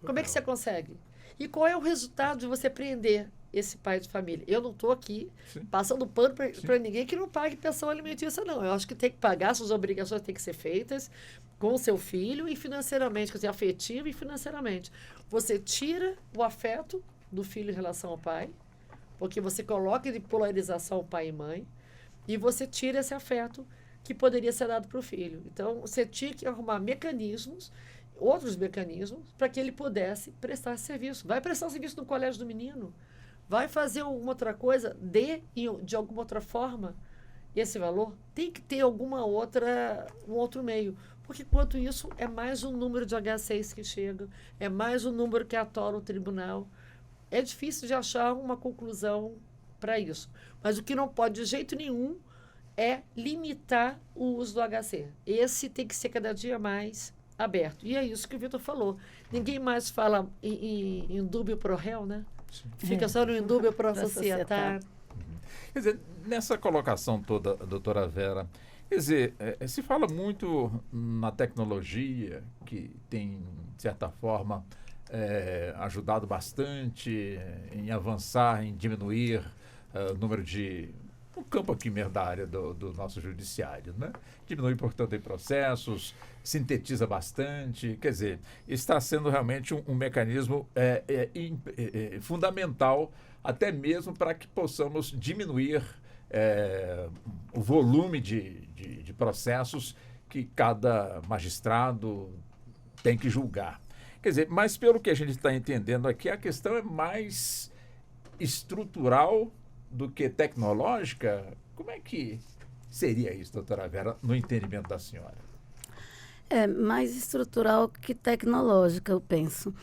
Como é que você consegue? E qual é o resultado de você prender esse pai de família? Eu não estou aqui passando pano para ninguém que não pague pensão alimentícia, não. Eu acho que tem que pagar, suas obrigações têm que ser feitas com o seu filho e financeiramente, quer dizer, afetivo e financeiramente. Você tira o afeto do filho em relação ao pai, porque você coloca de polarização pai e mãe, e você tira esse afeto que poderia ser dado para o filho. Então, você tinha que arrumar outros mecanismos, para que ele pudesse prestar serviço. Vai prestar serviço no colégio do menino, vai fazer alguma outra coisa, de alguma outra forma, esse valor, tem que ter um outro meio. Porque, enquanto isso, é mais um número de H6 que chega, é mais um número que atora o tribunal. É difícil de achar uma conclusão para isso. Mas o que não pode, de jeito nenhum, é limitar o uso do HC. Esse tem que ser cada dia mais aberto. E é isso que o Vitor falou. Ninguém mais fala em dúbio pro réu, né? Sim. Fica só no indúbio pro societário. Quer dizer, nessa colocação toda, doutora Vera, quer dizer, se fala muito na tecnologia, que tem, de certa forma, ajudado bastante em avançar, em diminuir o número de... o campo aqui mesmo da área do nosso judiciário, né? Diminui, portanto, em processos, sintetiza bastante, quer dizer, está sendo realmente um mecanismo fundamental, até mesmo para que possamos diminuir o volume de processos que cada magistrado tem que julgar. Quer dizer, mas pelo que a gente está entendendo aqui, a questão é mais estrutural do que tecnológica. Como é que seria isso, doutora Vera, no entendimento da senhora? É mais estrutural que tecnológica, eu penso.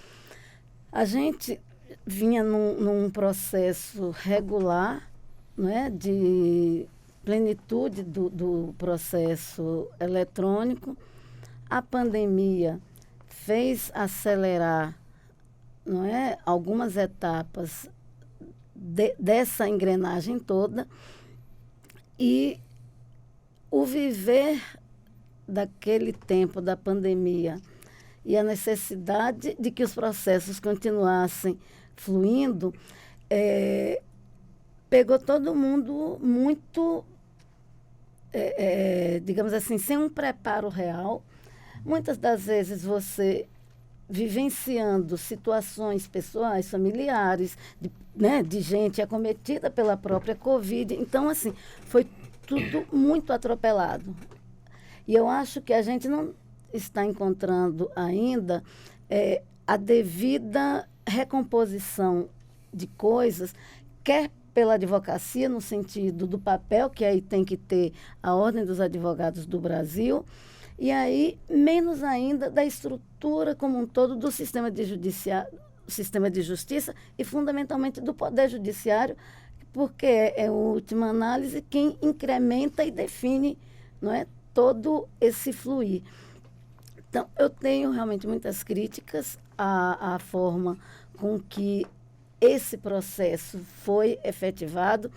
A gente vinha num processo regular, né, de plenitude do processo eletrônico. A pandemia fez acelerar, não é, algumas etapas dessa engrenagem toda, e o viver daquele tempo da pandemia e a necessidade de que os processos continuassem fluindo, pegou todo mundo muito, digamos assim, sem um preparo real. Muitas das vezes você vivenciando situações pessoais, familiares, de gente acometida pela própria Covid. Então, assim, foi tudo muito atropelado. E eu acho que a gente não está encontrando ainda a devida recomposição de coisas, quer pela advocacia, no sentido do papel que aí tem que ter a Ordem dos Advogados do Brasil, e aí menos ainda da estrutura como um todo do sistema de justiça e fundamentalmente do Poder Judiciário, porque é, em última análise, quem incrementa e define, não é, todo esse fluir. Então, eu tenho realmente muitas críticas à forma com que esse processo foi efetivado.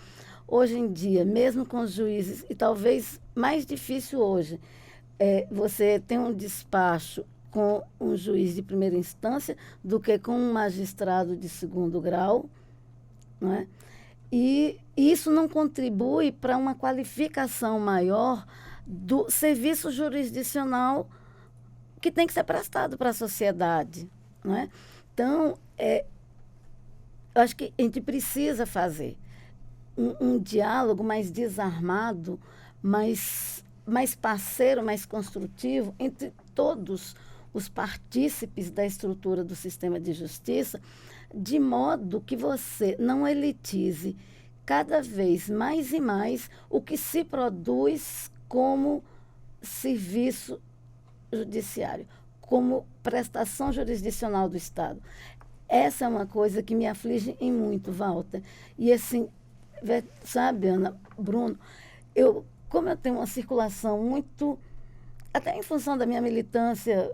Hoje em dia, mesmo com os juízes, e talvez mais difícil hoje, você tem um despacho com um juiz de primeira instância do que com um magistrado de segundo grau, não é? E isso não contribui para uma qualificação maior do serviço jurisdicional que tem que ser prestado para a sociedade, não é? Então, eu acho que a gente precisa fazer um diálogo mais desarmado, mais parceiro, mais construtivo entre todos os partícipes da estrutura do sistema de justiça, de modo que você não elitize cada vez mais e mais o que se produz como serviço judiciário, como prestação jurisdicional do Estado. Essa é uma coisa que me aflige em muito, Walter. E assim, sabe, Ana, Bruno, como eu tenho uma circulação muito, até em função da minha militância,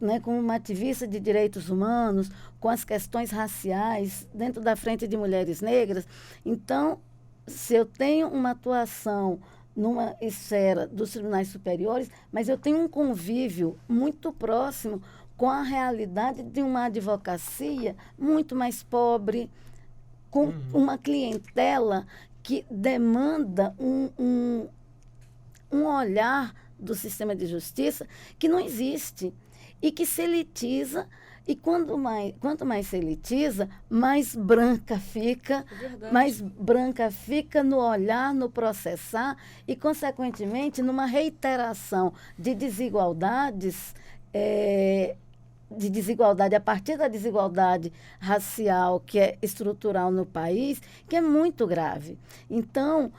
né, como uma ativista de direitos humanos, com as questões raciais, dentro da Frente de Mulheres Negras, então, se eu tenho uma atuação numa esfera dos tribunais superiores, mas eu tenho um convívio muito próximo com a realidade de uma advocacia muito mais pobre, com uma clientela que demanda um olhar do sistema de justiça que não existe e que se elitiza, e quanto mais se elitiza, mais branca fica, no olhar, no processar e, consequentemente, numa reiteração de desigualdades, a partir da desigualdade racial, que é estrutural no país, que é muito grave. Então,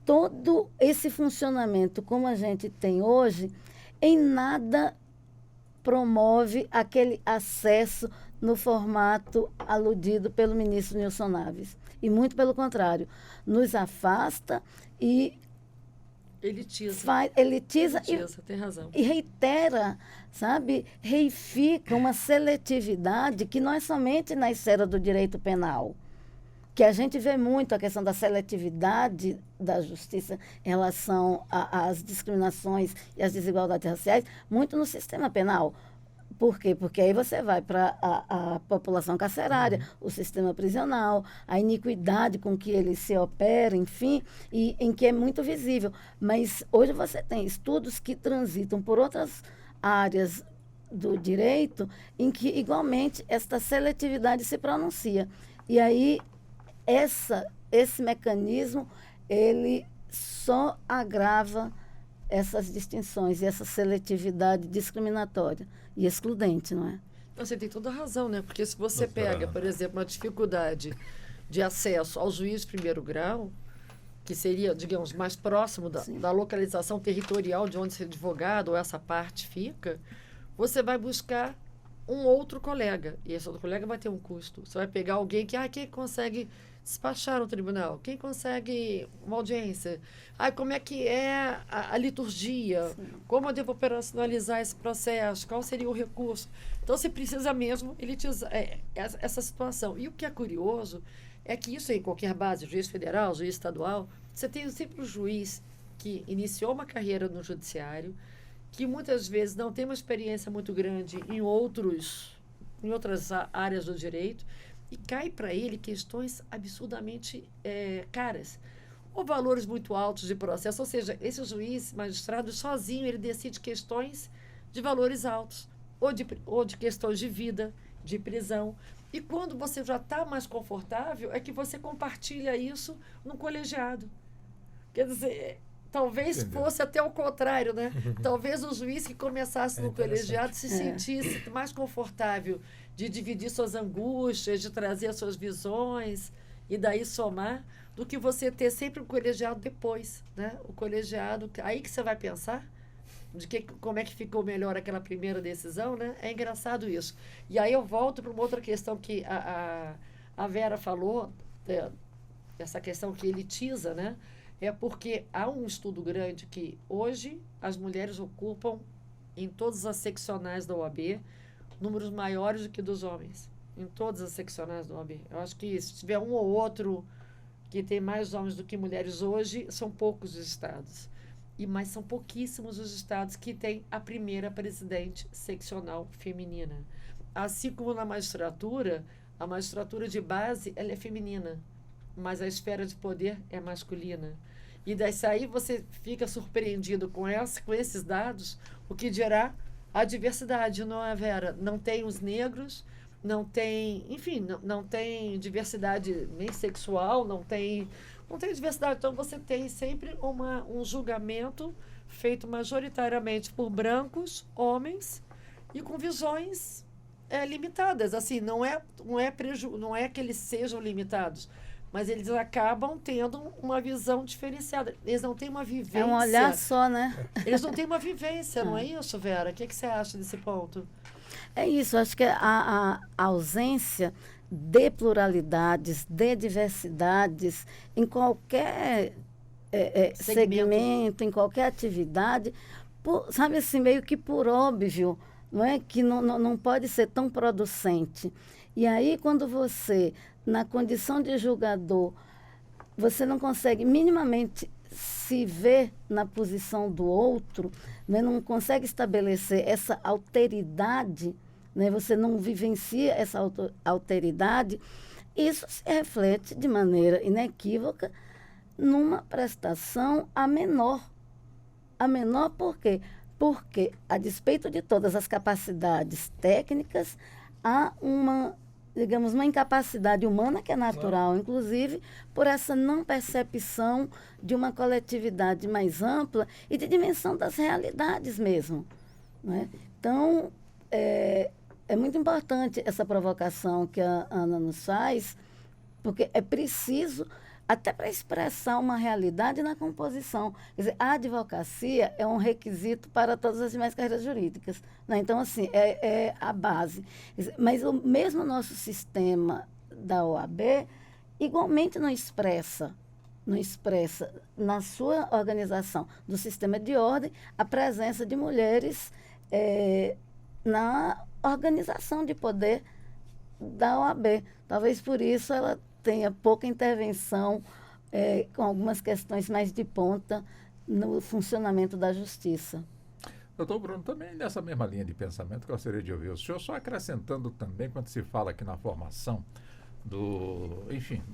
todo esse funcionamento como a gente tem hoje, em nada promove aquele acesso no formato aludido pelo ministro Nilson Naves. E muito pelo contrário, nos afasta e Elitiza. elitiza Tem razão. e reitera, sabe? Reifica uma seletividade que não é somente na esfera do direito penal, que a gente vê muito a questão da seletividade da justiça em relação às discriminações e às desigualdades raciais, muito no sistema penal. Por quê? Porque aí você vai para a população carcerária, o sistema prisional, a iniquidade com que ele se opera, enfim, e em que é muito visível. Mas hoje você tem estudos que transitam por outras áreas do direito em que, igualmente, esta seletividade se pronuncia. E aí, esse mecanismo, ele só agrava essas distinções e essa seletividade discriminatória e excludente, não é? Você tem toda a razão, né? Porque se você pega, por exemplo, uma dificuldade de acesso ao juiz de primeiro grau, que seria, digamos, mais próximo da localização territorial de onde esse advogado ou essa parte fica, você vai buscar um outro colega. E esse outro colega vai ter um custo. Você vai pegar alguém quem consegue despachar no tribunal? Quem consegue uma audiência? Como é que é a liturgia? Sim. Como eu devo operacionalizar esse processo? Qual seria o recurso? Então, você precisa mesmo elitizar essa situação. E o que é curioso é que isso em qualquer base, juiz federal, juiz estadual, você tem sempre o juiz que iniciou uma carreira no judiciário, que muitas vezes não tem uma experiência muito grande em outras áreas do direito, e cai para ele questões absurdamente caras, ou valores muito altos de processo. Ou seja, esse juiz, magistrado, sozinho, ele decide questões de valores altos, ou de questões de vida, de prisão. E quando você já está mais confortável, é que você compartilha isso no colegiado. Quer dizer, talvez fosse até o contrário, né? Talvez o juiz que começasse no colegiado se sentisse mais confortável de dividir suas angústias, de trazer as suas visões e daí somar, do que você ter sempre um colegiado depois, né? O colegiado, aí que você vai pensar como é que ficou melhor aquela primeira decisão, né? É engraçado isso. E aí eu volto para uma outra questão que a Vera falou, essa questão que elitiza, né? É porque há um estudo grande que hoje as mulheres ocupam em todas as seccionais da OAB números maiores do que dos homens, em todas as seccionais da OAB. Eu acho que se tiver um ou outro que tem mais homens do que mulheres hoje, são poucos os estados. Mas são pouquíssimos os estados que têm a primeira presidente seccional feminina. Assim como na magistratura, a magistratura de base ela é feminina, mas a esfera de poder é masculina. E daí você fica surpreendido com esses dados, o que dirá a diversidade, não é, Vera? Não tem os negros, não tem, enfim, não tem diversidade nem sexual, não tem diversidade. Então, você tem sempre um julgamento feito majoritariamente por brancos, homens, e com visões limitadas. Assim, não é que eles sejam limitados, mas eles acabam tendo uma visão diferenciada. Eles não têm uma vivência. É um olhar só, né? Eles não têm uma vivência, não é isso, Vera? O que você acha desse ponto? É isso, acho que a ausência de pluralidades, de diversidades, em qualquer segmento, em qualquer atividade, sabe assim, meio que por óbvio, não é? Que não pode ser tão producente. E aí, quando você, na condição de julgador, você não consegue minimamente se ver na posição do outro, né? Não consegue estabelecer essa alteridade, né? Você não vivencia essa alteridade, isso se reflete de maneira inequívoca numa prestação a menor. A menor por quê? Porque, a despeito de todas as capacidades técnicas, há uma incapacidade humana que é natural, inclusive, por essa não percepção de uma coletividade mais ampla e de dimensão das realidades mesmo, né? Então, é muito importante essa provocação que a Ana nos faz, porque é preciso até para expressar uma realidade na composição. Quer dizer, a advocacia é um requisito para todas as demais carreiras jurídicas, né? Então, assim, é a base. Quer dizer, mas o mesmo nosso sistema da OAB igualmente não expressa na sua organização do sistema de ordem a presença de mulheres na organização de poder da OAB. Talvez por isso ela tenha pouca intervenção com algumas questões mais de ponta no funcionamento da justiça. Doutor Bruno, também nessa mesma linha de pensamento, gostaria de ouvir o senhor, só acrescentando também, quando se fala aqui na formação do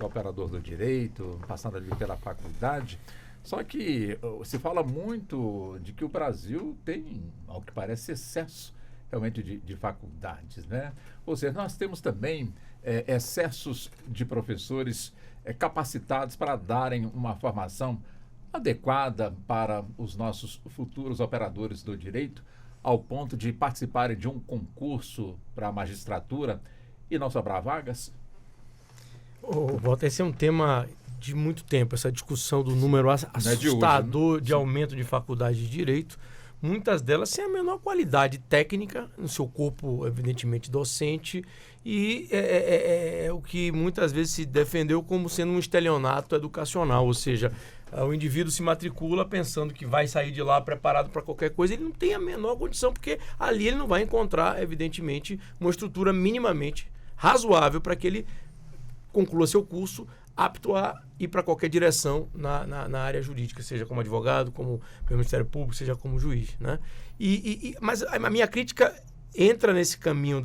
operador do direito, passando ali pela faculdade, só que se fala muito de que o Brasil tem, ao que parece, excesso realmente de faculdades, né? Ou seja, nós temos também excessos de professores capacitados para darem uma formação adequada para os nossos futuros operadores do direito, ao ponto de participarem de um concurso para a magistratura e não sobrar vagas? Walter, esse é um tema de muito tempo, essa discussão do número assustador de aumento de faculdades de direito. Muitas delas sem a menor qualidade técnica no seu corpo, evidentemente, docente, e é o que muitas vezes se defendeu como sendo um estelionato educacional, ou seja, o indivíduo se matricula pensando que vai sair de lá preparado para qualquer coisa, ele não tem a menor condição, porque ali ele não vai encontrar, evidentemente, uma estrutura minimamente razoável para que ele conclua seu curso apto a ir para qualquer direção na área jurídica, seja como advogado, como Ministério Público, seja como juiz, né? Mas a minha crítica entra nesse caminho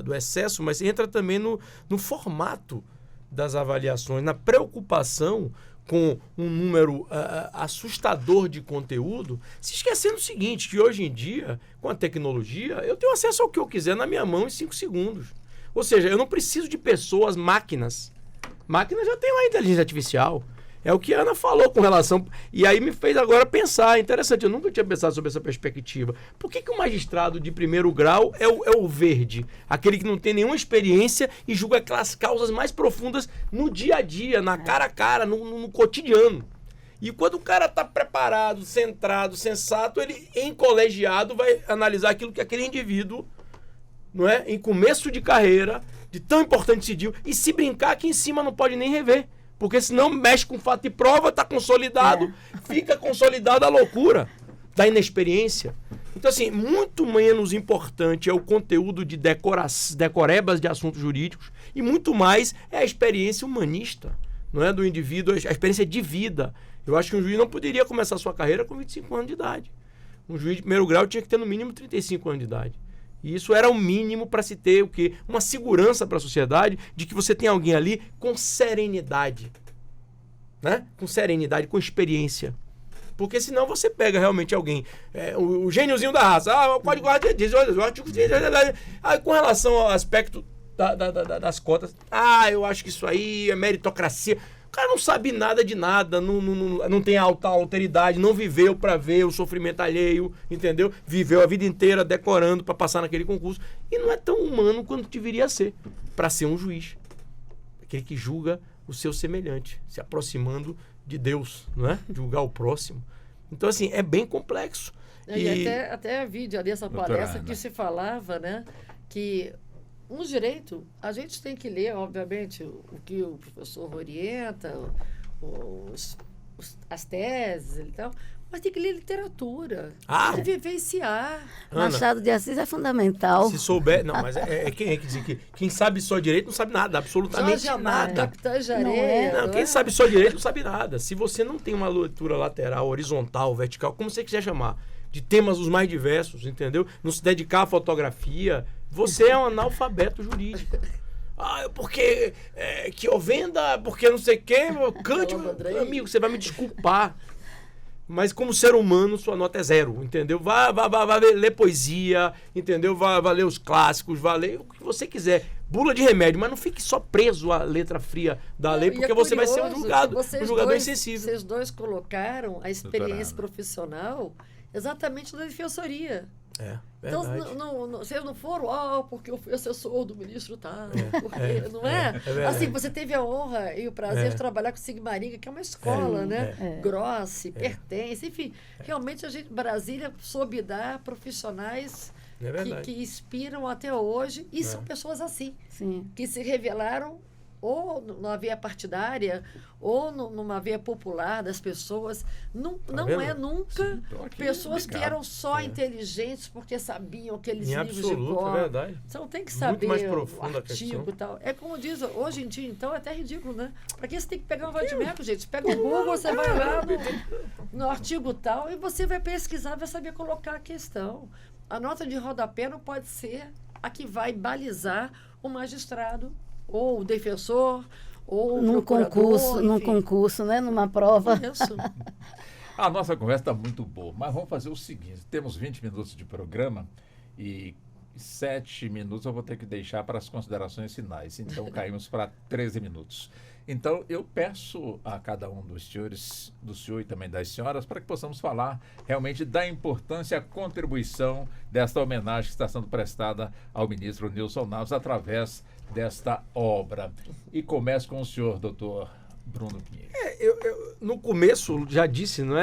do excesso, mas entra também no formato das avaliações, na preocupação com um número assustador de conteúdo, se esquecendo o seguinte, que hoje em dia, com a tecnologia, eu tenho acesso ao que eu quiser na minha mão em 5 segundos. Ou seja, eu não preciso de pessoas, máquinas. Máquina já tem uma inteligência artificial. É o que a Ana falou com relação... E aí me fez agora pensar. Interessante, eu nunca tinha pensado sobre essa perspectiva. Por que o magistrado de primeiro grau é o verde? Aquele que não tem nenhuma experiência e julga aquelas causas mais profundas no dia a dia, na cara a cara, no cotidiano. E quando o cara está preparado, centrado, sensato, ele, em colegiado, vai analisar aquilo que aquele indivíduo, não é, em começo de carreira, de tão importante decidiu, e se brincar aqui em cima não pode nem rever, porque senão mexe com fato e prova, está consolidado, fica consolidada a loucura da inexperiência. Então, assim, muito menos importante é o conteúdo de decorebas de assuntos jurídicos e muito mais é a experiência humanista, não é, do indivíduo, a experiência de vida. Eu acho que um juiz não poderia começar a sua carreira com 25 anos de idade. Um juiz de primeiro grau tinha que ter no mínimo 35 anos de idade. E isso era o mínimo para se ter o quê? Uma segurança para a sociedade de que você tem alguém ali com serenidade. Né? Com serenidade, com experiência. Porque senão você pega realmente alguém, o gêniozinho da raça, o código diz, com relação ao aspecto das cotas, eu acho que isso aí é meritocracia. O cara não sabe nada de nada, não tem alta alteridade, não viveu para ver o sofrimento alheio, entendeu? Viveu a vida inteira decorando para passar naquele concurso. E não é tão humano quanto deveria ser para ser um juiz. Aquele que julga o seu semelhante, se aproximando de Deus, não é? Julgar o próximo. Então, assim, é bem complexo. E até vídeo ali, essa palestra que se falava, né? Que um direito, a gente tem que ler, obviamente, o que o professor orienta, as teses e tal, mas tem que ler literatura, tem que vivenciar. Ana, Machado de Assis é fundamental. Se souber... Não, mas quem que diz que quem sabe só direito não sabe nada, absolutamente nada. Quem sabe só direito não sabe nada. Se você não tem uma leitura lateral, horizontal, vertical, como você quiser chamar, de temas os mais diversos, entendeu? Não se dedicar à fotografia, você é um analfabeto jurídico. Porque que eu venda, porque não sei o quê, cante, amigo, você vai me desculpar. Mas como ser humano, sua nota é 0, entendeu? Vá ler poesia, entendeu? Vá ler os clássicos, vá ler o que você quiser. Bula de remédio, mas não fique só preso à letra fria da lei, porque você vai ser um julgador insensível. Vocês dois colocaram a experiência profissional exatamente na defensoria. Então, verdade. vocês não foram, porque eu fui assessor do ministro tal, não é? verdade. Assim, você teve a honra e o prazer de trabalhar com o Sigmaringa, que é uma escola, né? Grossi, Pertence, enfim. Realmente, Brasília soube dar profissionais que inspiram até hoje, e são pessoas assim, que se revelaram ou numa via partidária, ou numa via popular das pessoas. Não é nunca pessoas que eram só inteligentes porque sabiam aqueles livros de cor. É verdade. Então tem que saber mais profunda o artigo e tal. É como diz, hoje em dia, então, é até ridículo, né? Para que você tem que pegar um vadimeco, gente? Pega o Google, você vai lá no artigo tal e você vai pesquisar, vai saber colocar a questão. A nota de rodapé não pode ser a que vai balizar o magistrado ou o defensor, ou num concurso, né? Numa prova. Isso. A nossa conversa está muito boa, mas vamos fazer o seguinte: temos 20 minutos de programa e 7 minutos eu vou ter que deixar para as considerações finais. Então, caímos para 13 minutos. Então, eu peço a cada um dos senhores, do senhor e também das senhoras, para que possamos falar realmente da importância e a contribuição desta homenagem que está sendo prestada ao ministro Nilson Naves através desta obra. E começo com o senhor, doutor Bruno Pinheiro. Eu, no começo, já disse, não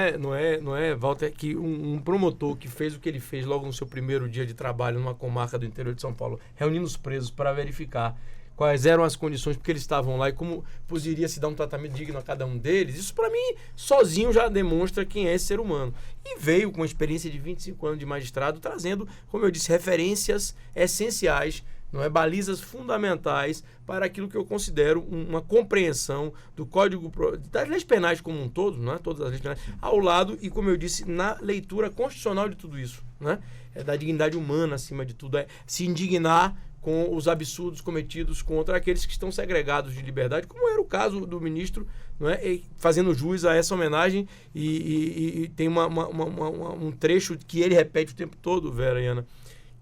é, Walter, que um promotor que fez o que ele fez logo no seu primeiro dia de trabalho numa comarca do interior de São Paulo, reunindo os presos para verificar quais eram as condições, porque eles estavam lá e como poderia se dar um tratamento digno a cada um deles, isso para mim sozinho já demonstra quem é esse ser humano. E veio com a experiência de 25 anos de magistrado, trazendo, como eu disse, referências essenciais, não é, balizas fundamentais para aquilo que eu considero uma compreensão do Código das leis penais como um todo, não é? Todas as leis penais, ao lado e, como eu disse, na leitura constitucional de tudo isso, né? É da dignidade humana acima de tudo, é se indignar com os absurdos cometidos contra aqueles que estão segregados de liberdade, como era o caso do ministro, não é? E fazendo jus a essa homenagem, e tem um trecho que ele repete o tempo todo, Vera e Ana,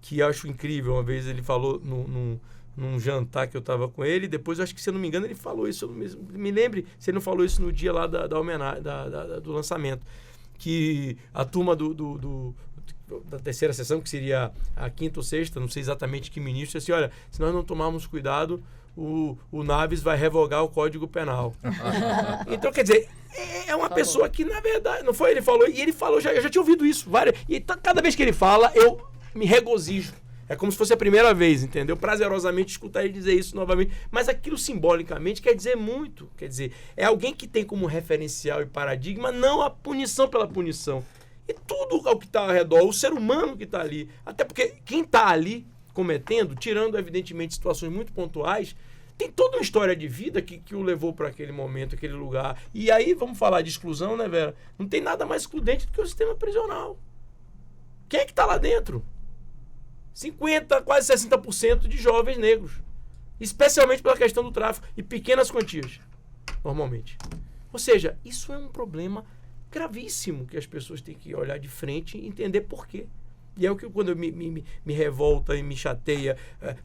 que eu acho incrível. Uma vez ele falou num jantar que eu estava com ele, depois eu acho que, se eu não me engano, ele falou isso, eu me lembre se ele não falou isso no dia lá da homenagem, do lançamento, que a turma da terceira sessão, que seria a quinta ou sexta, não sei exatamente que ministro, disse assim: olha, se nós não tomarmos cuidado, o Naves vai revogar o Código Penal. Então, quer dizer, é uma pessoa que, na verdade, não foi ele falou, e ele falou, eu já tinha ouvido isso, e cada vez que ele fala, eu me regozijo. É como se fosse a primeira vez, entendeu? Prazerosamente escutar ele dizer isso novamente. Mas aquilo simbolicamente quer dizer muito. Quer dizer, é alguém que tem como referencial e paradigma não a punição pela punição. E tudo ao que está ao redor, o ser humano que está ali. Até porque quem está ali cometendo, tirando evidentemente situações muito pontuais, tem toda uma história de vida que o levou para aquele momento, aquele lugar. E aí, vamos falar de exclusão, né, Vera? Não tem nada mais excludente do que o sistema prisional. Quem é que está lá dentro? 50%, quase 60% de jovens negros. Especialmente pela questão do tráfico e pequenas quantias, normalmente. Ou seja, isso é um problema gravíssimo que as pessoas têm que olhar de frente e entender por quê. E é o que, quando me revolta e me chateia,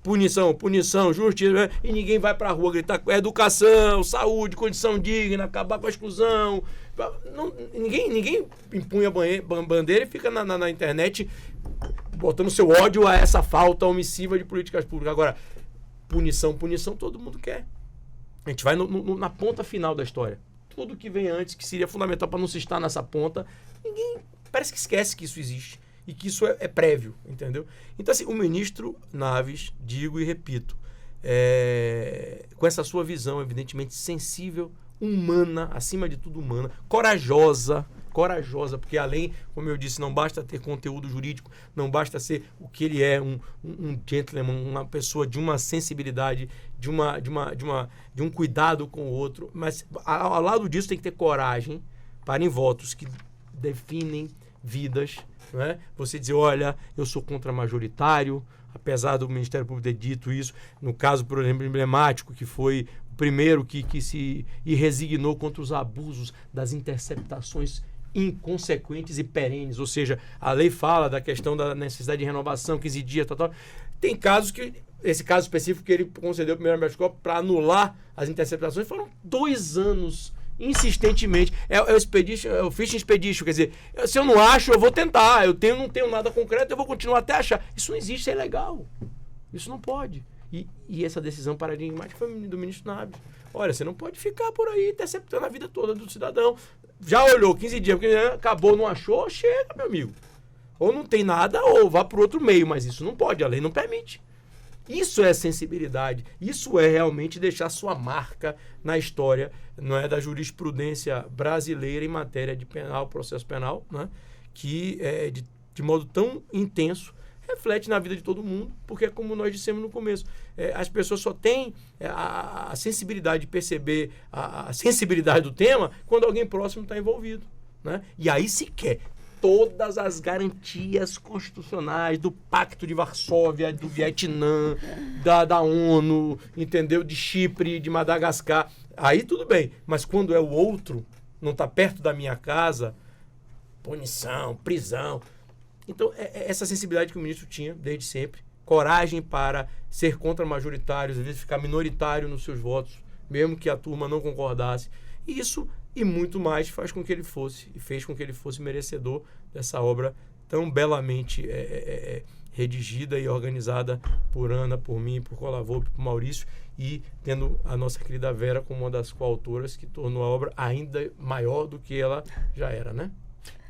punição, justiça, e ninguém vai pra rua gritar educação, saúde, condição digna, acabar com a exclusão. Ninguém empunha a bandeira e fica na internet botando seu ódio a essa falta omissiva de políticas públicas. Agora, punição, todo mundo quer. A gente vai na ponta final da história. Tudo que vem antes, que seria fundamental para não se estar nessa ponta, ninguém parece que esquece que isso existe e que isso é prévio, entendeu? Então, assim, o ministro Naves, digo e repito, com essa sua visão evidentemente sensível, humana, acima de tudo humana, corajosa, porque além, como eu disse, não basta ter conteúdo jurídico, não basta ser o que ele é, um gentleman, uma pessoa de uma sensibilidade, de um cuidado com o outro, mas ao lado disso tem que ter coragem para, em votos que definem vidas, não é? Você dizer, olha, eu sou contra-majoritário, apesar do Ministério Público ter dito isso, no caso, por exemplo, emblemático, que foi o primeiro que se resignou contra os abusos das interceptações inconsequentes e perenes, ou seja, a lei fala da questão da necessidade de renovação, 15 dias, tal. Tem casos que, esse caso específico que ele concedeu o primeiro habeas corpus para anular as interceptações, foram 2 anos insistentemente. É o Fishing Expedition, quer dizer, se eu não acho, eu vou tentar. Não tenho nada concreto, eu vou continuar até achar. Isso não existe, isso é ilegal. Isso não pode. E essa decisão paradigmática foi do ministro Naves. Olha, você não pode ficar por aí interceptando a vida toda do cidadão. Já olhou 15 dias, acabou, não achou, chega, meu amigo. Ou não tem nada, ou vá para outro meio, mas isso não pode, a lei não permite. Isso é sensibilidade, isso é realmente deixar sua marca na história, não é, da jurisprudência brasileira em matéria de penal, processo penal, né, que de modo tão intenso reflete na vida de todo mundo, porque é como nós dissemos no começo, as pessoas só têm a sensibilidade de perceber a sensibilidade do tema quando alguém próximo está envolvido, né? E aí se quer todas as garantias constitucionais do Pacto de Varsóvia, do Vietnã, da ONU, entendeu? De Chipre, de Madagascar. Aí tudo bem, mas quando é o outro, não está perto da minha casa, punição, prisão. Então, essa sensibilidade que o ministro tinha desde sempre, coragem para ser contra-majoritário, às vezes ficar minoritário nos seus votos, mesmo que a turma não concordasse. E isso e muito mais fez com que ele fosse merecedor dessa obra tão belamente redigida e organizada por Ana, por mim, por Colavô, por Maurício, e tendo a nossa querida Vera como uma das coautoras, que tornou a obra ainda maior do que ela já era, né?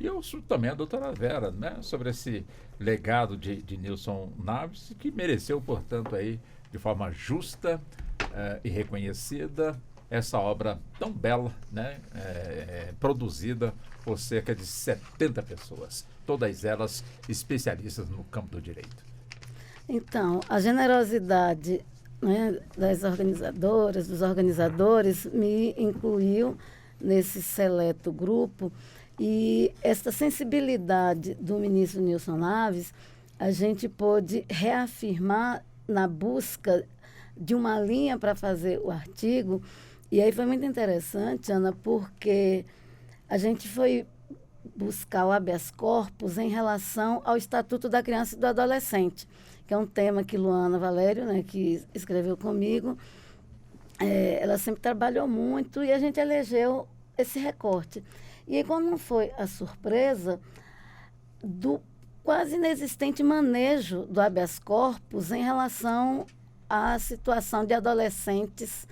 E eu sou também a doutora Vera, né, sobre esse legado de Nilson Naves, que mereceu, portanto, aí, de forma justa e reconhecida, essa obra tão bela, né, produzida por cerca de 70 pessoas, todas elas especialistas no campo do direito. Então, a generosidade, né, das organizadoras, dos organizadores, me incluiu nesse seleto grupo, e essa sensibilidade do ministro Nilson Naves, a gente pôde reafirmar na busca de uma linha para fazer o artigo. E aí foi muito interessante, Ana, porque a gente foi buscar o habeas corpus em relação ao Estatuto da Criança e do Adolescente, que é um tema que Luana Valério, né, que escreveu comigo, ela sempre trabalhou muito, e a gente elegeu esse recorte. E aí, quando não foi a surpresa do quase inexistente manejo do habeas corpus em relação à situação de adolescentes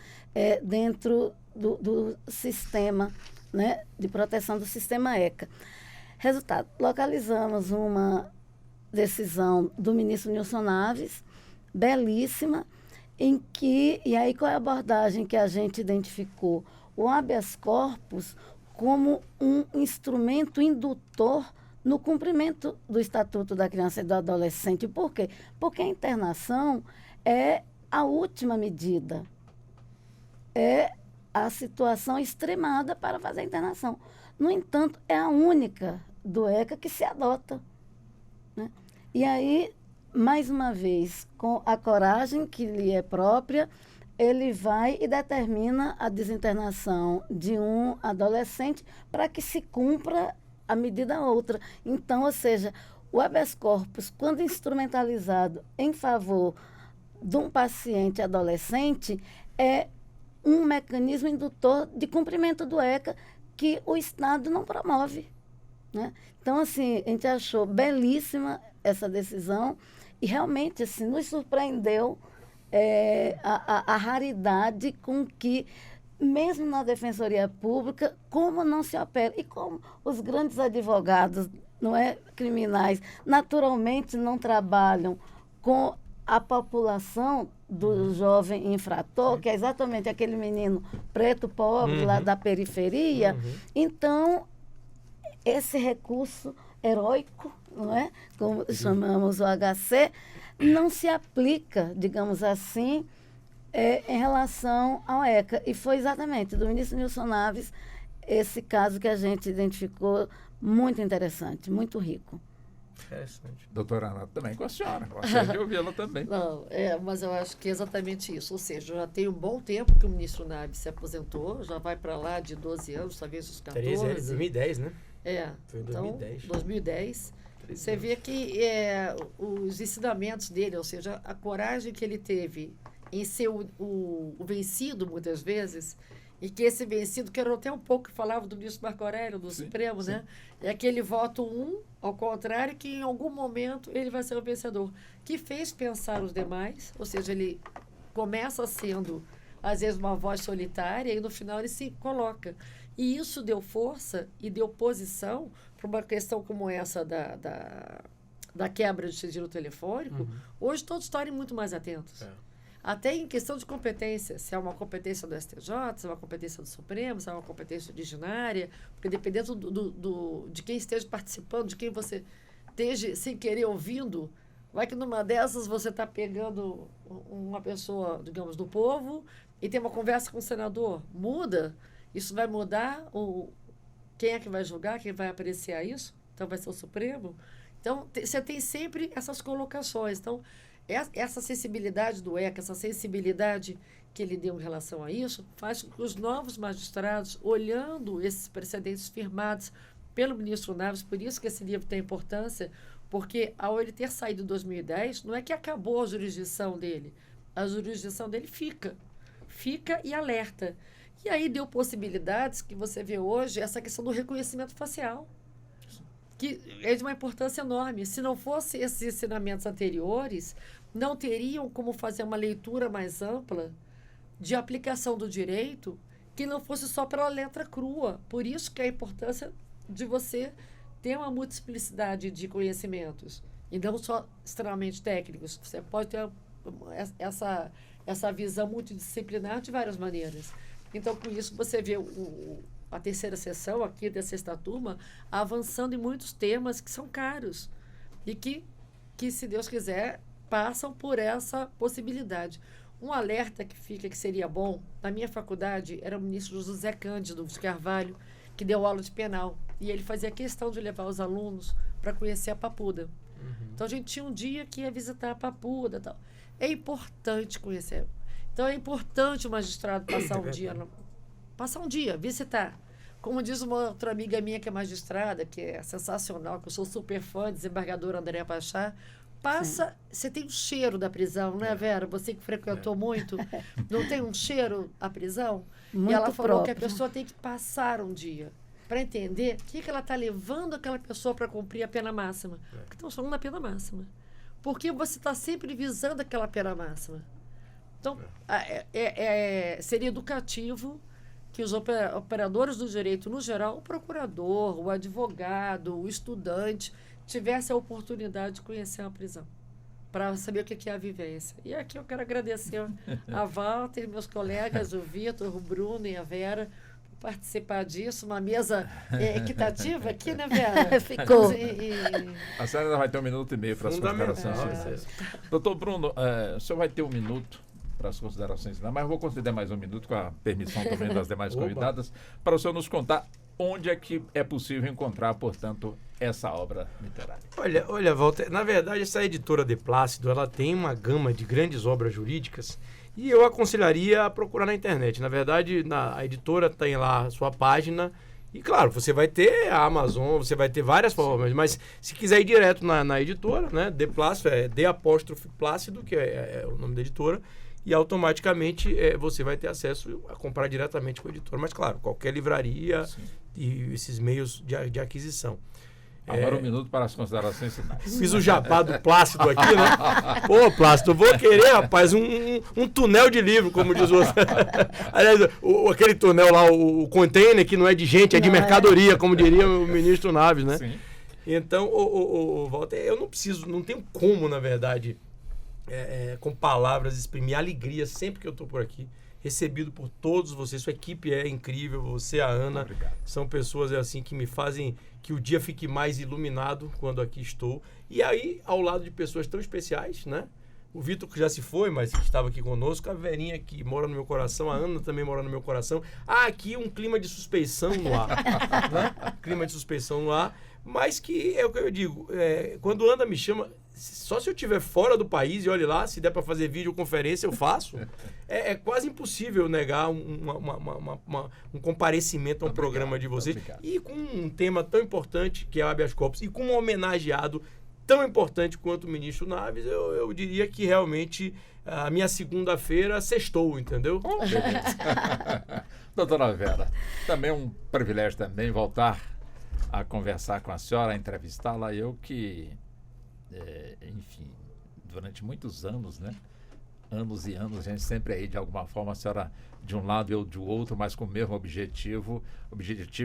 dentro do sistema, né, de proteção do sistema ECA. Resultado, localizamos uma decisão do ministro Nilson Naves, belíssima, e aí qual é a abordagem que a gente identificou? O habeas corpus como um instrumento indutor no cumprimento do Estatuto da Criança e do Adolescente. Por quê? Porque a internação é a última medida, é a situação extremada para fazer a internação. No entanto, é a única do ECA que se adota, né? E aí, mais uma vez, com a coragem que lhe é própria, ele vai e determina a desinternação de um adolescente para que se cumpra a medida outra. Então, ou seja, o habeas corpus, quando instrumentalizado em favor de um paciente adolescente, é um mecanismo indutor de cumprimento do ECA que o Estado não promove, né? Então, assim, a gente achou belíssima essa decisão e realmente assim, nos surpreendeu a raridade com que, mesmo na Defensoria Pública, como não se opera. E como os grandes advogados, não é, criminais, naturalmente não trabalham com a população do jovem infrator, que é exatamente aquele menino preto, pobre, lá da periferia. Então, esse recurso heróico, não é, como chamamos o HC, não se aplica, digamos assim, em relação ao ECA. E foi exatamente do ministro Nilson Naves esse caso que a gente identificou muito interessante, muito rico. Interessante. Doutora Ana, também com a senhora. Gostaria de ouvi-la também. Não, mas eu acho que é exatamente isso. Ou seja, já tem um bom tempo que o ministro Naves se aposentou, já vai para lá de 12 anos, talvez os 14. 2010, né? Foi em 2010. Então, 2010. Você vê que os ensinamentos dele, ou seja, a coragem que ele teve em ser o vencido, muitas vezes, E que esse vencido, que era até um pouco que falava do ministro Marco Aurélio, do Supremo, né? É aquele voto ao contrário, que em algum momento ele vai ser o vencedor. Que fez pensar os demais, ou seja, ele começa sendo, às vezes, uma voz solitária e no final ele se coloca. E isso deu força e deu posição para uma questão como essa da quebra de sigilo telefônico. Hoje todos estarem muito mais atentos. Até em questão de competência, se é uma competência do STJ, se é uma competência do Supremo, se é uma competência originária, porque dependendo de quem esteja participando, de quem você esteja sem querer ouvindo, vai que numa dessas você está pegando uma pessoa, digamos, do povo e tem uma conversa com o senador. Muda, isso vai mudar quem é que vai julgar, quem vai apreciar isso? Então vai ser o Supremo. Então você tem sempre essas colocações. Então, essa sensibilidade do ECA, essa sensibilidade que ele deu em relação a isso, faz com que os novos magistrados, olhando esses precedentes firmados pelo ministro Naves, por isso que esse livro tem importância, porque ao ele ter saído em 2010, não é que acabou a jurisdição dele fica e alerta. E aí deu possibilidades que você vê hoje, essa questão do reconhecimento facial, que é de uma importância enorme. Se não fossem esses ensinamentos anteriores, não teriam como fazer uma leitura mais ampla de aplicação do direito que não fosse só pela letra crua. Por isso que a importância de você ter uma multiplicidade de conhecimentos, e não só extremamente técnicos. Você pode ter essa visão multidisciplinar de várias maneiras. Então, com isso, você vê a terceira sessão aqui da sexta turma avançando em muitos temas que são caros e que, se Deus quiser, passam por essa possibilidade. Um alerta que fica, que seria bom, na minha faculdade, era o ministro José Cândido de Carvalho, que deu aula de penal. E ele fazia questão de levar os alunos para conhecer a Papuda. Então, a gente tinha um dia que ia visitar a Papuda. Tal. É importante conhecer. Então, é importante o magistrado passar um dia, visitar. Como diz uma outra amiga minha que é magistrada, que é sensacional, que eu sou super fã, desembargadora Andréa Pachá, você tem um cheiro da prisão, não é, Vera? Você que frequentou muito, não tem um cheiro a prisão? Muito e ela falou próprio. que a pessoa tem que passar um dia para entender o que ela está levando aquela pessoa para cumprir a pena máxima. Porque estamos falando da pena máxima. Porque você está sempre visando aquela pena máxima. Então, seria educativo que os operadores do direito, no geral, o procurador, o advogado, o estudante, tivesse a oportunidade de conhecer uma prisão, para saber o que é a vivência. E aqui eu quero agradecer a Walter, meus colegas, o Vitor, o Bruno e a Vera, por participar disso, uma mesa equitativa aqui, né, Vera? Ficou. A senhora vai ter 1 minuto e meio para as considerações. Doutor Bruno, o senhor vai ter 1 minuto para as considerações, mas eu vou conceder mais 1 minuto, com a permissão também das demais convidadas, para o senhor nos contar onde é que é possível encontrar, portanto, essa obra literária. Olha, Walter, na verdade, essa editora De Plácido, ela tem uma gama de grandes obras jurídicas e eu aconselharia a procurar na internet. Na verdade, a editora tem lá a sua página e, claro, você vai ter a Amazon, você vai ter várias formas, mas se quiser ir direto na editora, né, De Plácido, D''Plácido, que é o nome da editora, e automaticamente você vai ter acesso a comprar diretamente com a editora. Mas, claro, qualquer livraria e esses meios de aquisição. Agora 1 minuto para as considerações finais. Fiz o jabá do Plácido aqui, né? Pô, Plácido, eu vou querer, rapaz, um túnel de livro, como diz o outro. Aliás, aquele túnel lá, o container, que não é de gente, é de mercadoria, como diria o ministro Naves, né? Sim. Então, Walter, eu não tenho como, na verdade, com palavras, exprimir alegria sempre que eu estou por aqui, recebido por todos vocês. Sua equipe é incrível, você, a Ana, obrigado. São pessoas assim que me fazem que o dia fique mais iluminado quando aqui estou. E aí, ao lado de pessoas tão especiais, né? O Vitor, que já se foi, mas que estava aqui conosco, a Verinha, que mora no meu coração, a Ana também mora no meu coração. Aqui um clima de suspeição no ar, né? Clima de suspeição no ar, mas que é o que eu digo, quando Ana me chama, só se eu estiver fora do país, e olhe lá, se der para fazer videoconferência, eu faço. É quase impossível negar um comparecimento a um programa de vocês. Obrigado. E com um tema tão importante, que é o habeas corpus, e com um homenageado tão importante quanto o ministro Naves, eu diria que realmente a minha segunda-feira sextou, entendeu? Doutora Vera, também um privilégio também voltar a conversar com a senhora, a entrevistá-la. Eu que, enfim, durante muitos anos, né? Anos e anos, a gente sempre aí, de alguma forma, a senhora de um lado, eu de outro, mas com o mesmo objetivo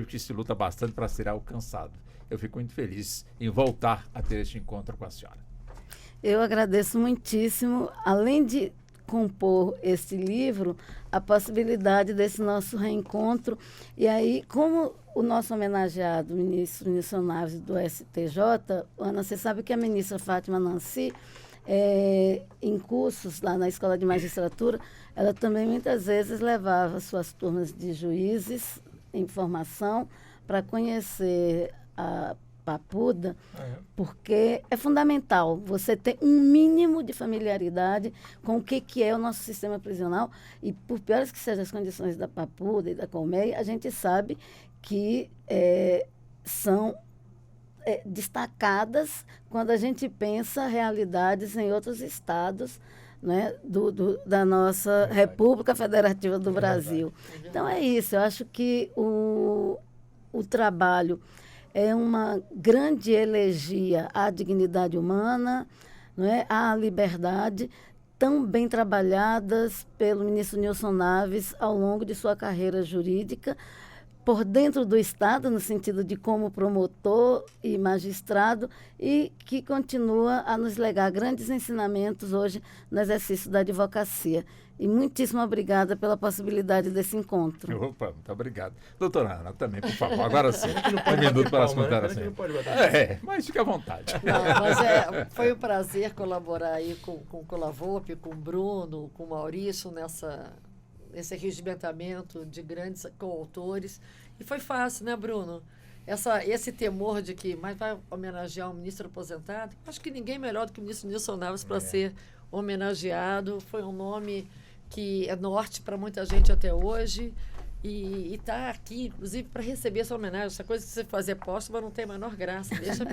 que se luta bastante para ser alcançado. Eu fico muito feliz em voltar a ter este encontro com a senhora. Eu agradeço muitíssimo, além de compor este livro, a possibilidade desse nosso reencontro. E aí, como o nosso homenageado, o ministro Nilson Naves do STJ, Ana, você sabe que a ministra Fátima Nancy, em cursos lá na Escola de Magistratura, ela também muitas vezes levava suas turmas de juízes em formação para conhecer a Papuda, porque é fundamental você ter um mínimo de familiaridade com o que é o nosso sistema prisional, e por piores que sejam as condições da Papuda e da Colmeia, a gente sabe que são destacadas quando a gente pensa realidades em outros estados, né, da nossa República Federativa do Brasil. Então é isso, eu acho que o trabalho é uma grande elegia à dignidade humana, não é? À liberdade, tão bem trabalhadas pelo ministro Nilson Naves ao longo de sua carreira jurídica, por dentro do Estado, no sentido de como promotor e magistrado, e que continua a nos legar grandes ensinamentos hoje no exercício da advocacia. E muitíssimo obrigada pela possibilidade desse encontro. Opa, muito obrigado. Doutora Ana, também, por favor. Agora sim, um minuto para as considerações. Mas fique à vontade. Não, mas foi um prazer colaborar aí com o Colavop, com o Bruno, com o Maurício, nesse regimentamento de grandes coautores. E foi fácil, né, Bruno? Esse temor de que mas vai homenagear um ministro aposentado, acho que ninguém melhor do que o ministro Nilson Naves para ser homenageado. Foi um nome que é norte para muita gente até hoje, e está aqui, inclusive, para receber essa homenagem. Essa coisa que você fazer póstuma não tem a menor graça. Deixa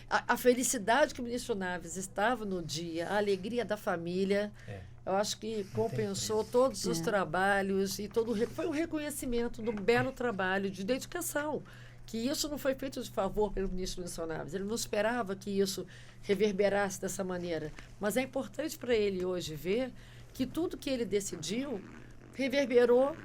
a felicidade que o ministro Naves estava no dia, a alegria da família, eu acho que compensou todos os trabalhos e foi um reconhecimento do belo trabalho de dedicação, que isso não foi feito de favor pelo ministro Nilson Naves. Ele não esperava que isso reverberasse dessa maneira. Mas é importante para ele hoje ver que tudo que ele decidiu reverberou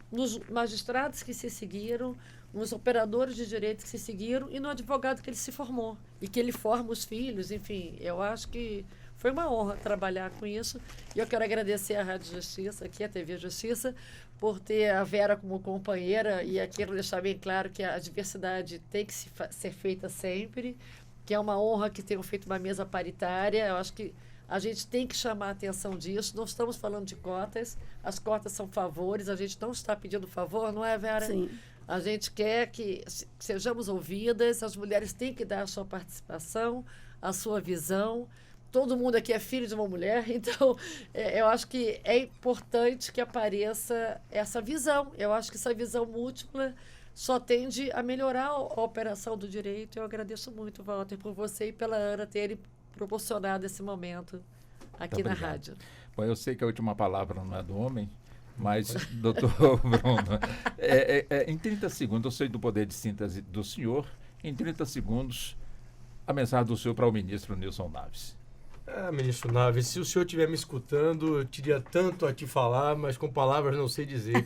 nos magistrados que se seguiram, nos operadores de direito que se seguiram e no advogado que ele se formou. E que ele forma os filhos, enfim. Eu acho que foi uma honra trabalhar com isso. E eu quero agradecer à Rádio Justiça, aqui a TV Justiça, por ter a Vera como companheira, e aqui quero deixar bem claro que a diversidade tem que ser feita sempre, que é uma honra que tenham feito uma mesa paritária. Eu acho que a gente tem que chamar a atenção disso. Não estamos falando de cotas, as cotas são favores, a gente não está pedindo favor, não é, Vera? Sim. A gente quer que sejamos ouvidas, as mulheres têm que dar a sua participação, a sua visão. Todo mundo aqui é filho de uma mulher, então eu acho que é importante que apareça essa visão. Eu acho que essa visão múltipla só tende a melhorar a operação do direito. Eu agradeço muito, Walter, por você e pela Ana terem proporcionado esse momento aqui na rádio. Bom, eu sei que a última palavra não é do homem, mas, doutor Bruno, em 30 segundos, eu sei do poder de síntese do senhor, em 30 segundos, a mensagem do senhor para o ministro Nilson Naves. Ministro Naves, se o senhor estiver me escutando, eu teria tanto a te falar, mas com palavras não sei dizer.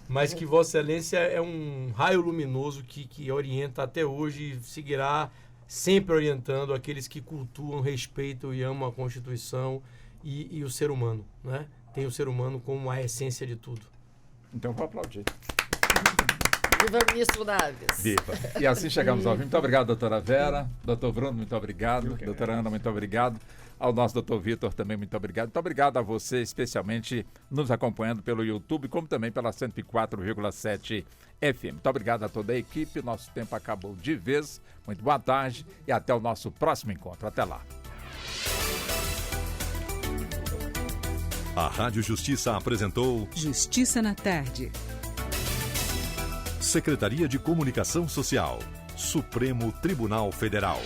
Mas que Vossa Excelência é um raio luminoso que orienta até hoje e seguirá sempre orientando aqueles que cultuam, respeitam e amam a Constituição e o ser humano, né? Tem o ser humano como a essência de tudo. Então vou aplaudir. Viva o ministro Naves. Viva. E assim chegamos ao fim. Muito obrigado, doutora Vera. Doutor Bruno, muito obrigado. Doutora Ana, muito obrigado. Ao nosso doutor Vitor também, muito obrigado. Muito obrigado a você, especialmente nos acompanhando pelo YouTube, como também pela 104,7 FM. Muito obrigado a toda a equipe. Nosso tempo acabou de vez. Muito boa tarde e até o nosso próximo encontro. Até lá. A Rádio Justiça apresentou Justiça na Tarde. Secretaria de Comunicação Social, Supremo Tribunal Federal.